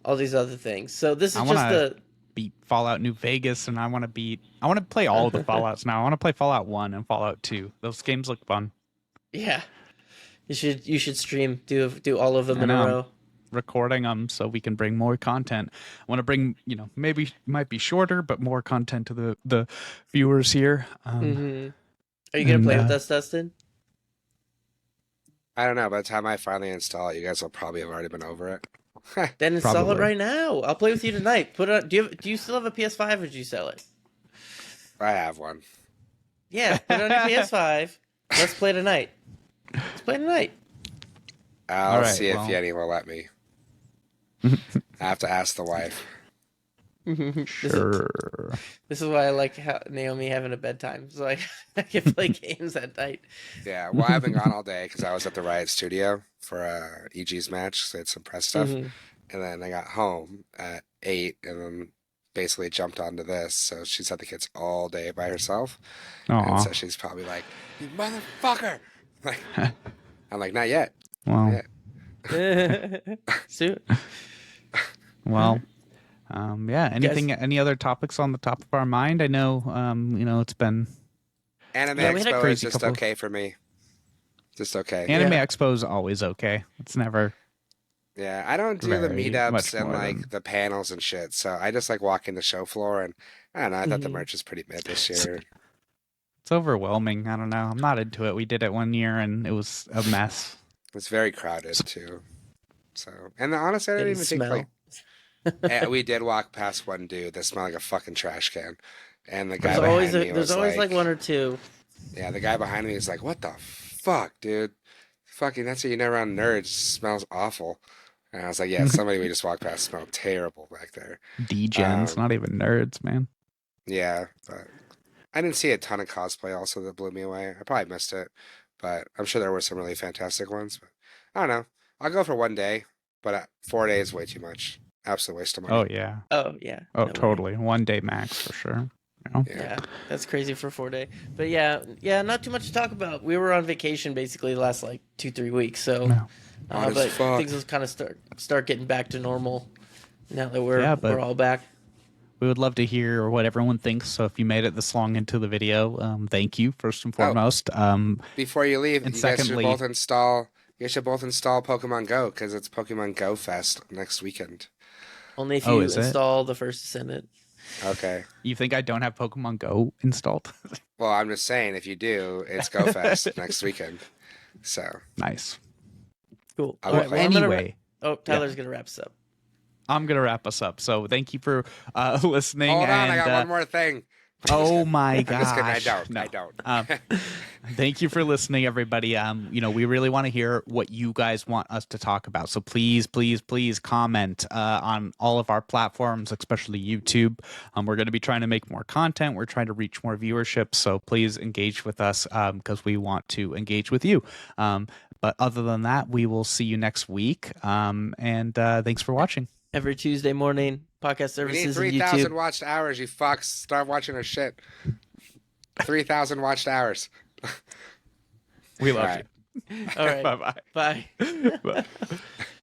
[SPEAKER 2] all these other things. So this
[SPEAKER 3] I
[SPEAKER 2] is
[SPEAKER 3] want
[SPEAKER 2] just
[SPEAKER 3] to
[SPEAKER 2] the
[SPEAKER 3] beat Fallout New Vegas, and I want to play all of the Fallouts now. I want to play Fallout 1 and Fallout 2. Those games look fun.
[SPEAKER 2] yeah. You should stream do all of them
[SPEAKER 3] I
[SPEAKER 2] in a
[SPEAKER 3] know. I'm
[SPEAKER 2] row.
[SPEAKER 3] recording them so we can bring more content. I want to bring, maybe might be shorter, but more content to the viewers here.
[SPEAKER 2] Hmm. Are you gonna
[SPEAKER 3] And
[SPEAKER 2] play with us, Dustin?
[SPEAKER 1] I don't know. By the time I finally install it, you guys will probably have already been over it.
[SPEAKER 2] Then install it
[SPEAKER 3] Probably.
[SPEAKER 2] right now. I'll play with you tonight. Put it on. Do you still have a PS5 or did you sell it?
[SPEAKER 1] I have one.
[SPEAKER 2] Yeah, put it on your PS5. Let's play tonight. Let's play tonight.
[SPEAKER 1] I'll
[SPEAKER 3] All right,
[SPEAKER 1] see if
[SPEAKER 3] well.
[SPEAKER 1] Yenny will let me. I have to ask the wife.
[SPEAKER 3] Sure.
[SPEAKER 2] This is why I like Naomi having a bedtime, so I can play games at night.
[SPEAKER 1] Yeah, well, I've been gone all day because I was at the Riot Studio for EG's match, so they had some press stuff.
[SPEAKER 2] Hmm.
[SPEAKER 1] And then I got home at 8 and then basically jumped onto this. So she's had the kids all day by herself. And
[SPEAKER 3] Aw.
[SPEAKER 1] so she's probably like, you motherfucker! Like, I'm like, not yet.
[SPEAKER 3] Well,
[SPEAKER 1] Yeah.
[SPEAKER 2] Soon.
[SPEAKER 3] well. Yeah. Any other topics on the top of our mind? I know, it's been
[SPEAKER 1] Anime
[SPEAKER 2] Yeah, we had a
[SPEAKER 1] Expo is
[SPEAKER 3] crazy
[SPEAKER 1] just
[SPEAKER 3] couple-
[SPEAKER 1] okay for me. Just okay.
[SPEAKER 3] Anime
[SPEAKER 2] Yeah.
[SPEAKER 3] Expo's always okay. It's never.
[SPEAKER 1] Yeah, I don't do the
[SPEAKER 3] Very
[SPEAKER 1] meetups
[SPEAKER 3] much
[SPEAKER 1] and
[SPEAKER 3] more
[SPEAKER 1] like
[SPEAKER 3] than-
[SPEAKER 1] the panels and shit. So I just like walking the show floor and I don't know. I thought the
[SPEAKER 2] Mhm.
[SPEAKER 1] merch was pretty mid this year.
[SPEAKER 3] It's overwhelming. I don't know. I'm not into it. We did it one year and it was a mess.
[SPEAKER 1] It's very crowded too. So, and honestly, I
[SPEAKER 2] Can
[SPEAKER 1] didn't
[SPEAKER 2] you
[SPEAKER 1] even think
[SPEAKER 2] smell?
[SPEAKER 1] like we did walk past one dude that smelled like a fucking trash can, and the guy
[SPEAKER 2] There's always
[SPEAKER 1] behind me
[SPEAKER 2] there's
[SPEAKER 1] was
[SPEAKER 2] always
[SPEAKER 1] like,
[SPEAKER 2] like one or two.
[SPEAKER 1] yeah, the guy behind me was like, what the fuck, dude? Fucking, that's what you know around nerds. It smells awful. And I was like, yeah, somebody we just walked past smelled terrible back there.
[SPEAKER 3] Degens,
[SPEAKER 1] Um,
[SPEAKER 3] not even nerds, man.
[SPEAKER 1] Yeah, but I didn't see a ton of cosplay also that blew me away. I probably missed it, but I'm sure there were some really fantastic ones. But I don't know. I'll go for one day, but 4 days way too much. Absolute waste of money.
[SPEAKER 3] Oh yeah.
[SPEAKER 2] Oh yeah.
[SPEAKER 3] Oh,
[SPEAKER 2] no way.
[SPEAKER 3] totally. 1 day max for sure.
[SPEAKER 1] Yeah.
[SPEAKER 2] Yeah, that's crazy for 4 day. But yeah, not too much to talk about. We were on vacation basically the last like 2-3 weeks, so
[SPEAKER 3] No.
[SPEAKER 1] Hot as
[SPEAKER 2] but
[SPEAKER 1] fuck.
[SPEAKER 2] things will kind of start getting back to normal now that
[SPEAKER 3] Yeah, but-
[SPEAKER 2] we're all back.
[SPEAKER 3] We would love to hear what everyone thinks. So if you made it this long into the video, thank you first and
[SPEAKER 1] Oh.
[SPEAKER 3] foremost.
[SPEAKER 1] Before you leave,
[SPEAKER 3] And
[SPEAKER 1] you guys should
[SPEAKER 3] secondly-
[SPEAKER 1] both install. You guys should both install Pokemon Go because it's Pokemon Go Fest next weekend.
[SPEAKER 2] Only if
[SPEAKER 3] Oh,
[SPEAKER 2] you
[SPEAKER 3] is it?
[SPEAKER 2] install the First Descendant.
[SPEAKER 1] Okay.
[SPEAKER 3] You think I don't have Pokemon Go installed?
[SPEAKER 1] Well, I'm just saying, if you do, it's Go Fest next weekend. So
[SPEAKER 3] Nice.
[SPEAKER 2] Cool.
[SPEAKER 1] I'll
[SPEAKER 2] All
[SPEAKER 1] be
[SPEAKER 2] right,
[SPEAKER 1] playing.
[SPEAKER 2] I'm gonna
[SPEAKER 3] Anyway,
[SPEAKER 2] Tyler's gonna wrap us up.
[SPEAKER 3] I'm gonna wrap us up. So thank you for listening.
[SPEAKER 1] hold on,
[SPEAKER 3] and,
[SPEAKER 1] I got one more thing. I'm just
[SPEAKER 3] Oh
[SPEAKER 1] kidding.
[SPEAKER 3] my
[SPEAKER 1] I'm just kidding. I
[SPEAKER 3] gosh.
[SPEAKER 1] don't.
[SPEAKER 3] No.
[SPEAKER 1] I don't.
[SPEAKER 3] Thank you for listening, everybody. We really want to hear what you guys want us to talk about. So please, please, please comment on all of our platforms, especially YouTube. We're going to be trying to make more content. We're trying to reach more viewership. So please engage with us because we want to engage with you. But other than that, we will see you next week. And thanks for watching.
[SPEAKER 2] Every Tuesday morning, podcast
[SPEAKER 1] We need
[SPEAKER 2] services and
[SPEAKER 1] 3,000
[SPEAKER 2] YouTube.
[SPEAKER 1] watched hours, you fucks. Start watching our shit. 3,000 watched hours.
[SPEAKER 3] We love
[SPEAKER 1] All right.
[SPEAKER 3] you.
[SPEAKER 2] All right.
[SPEAKER 3] Bye-bye.
[SPEAKER 2] Bye.
[SPEAKER 3] Bye.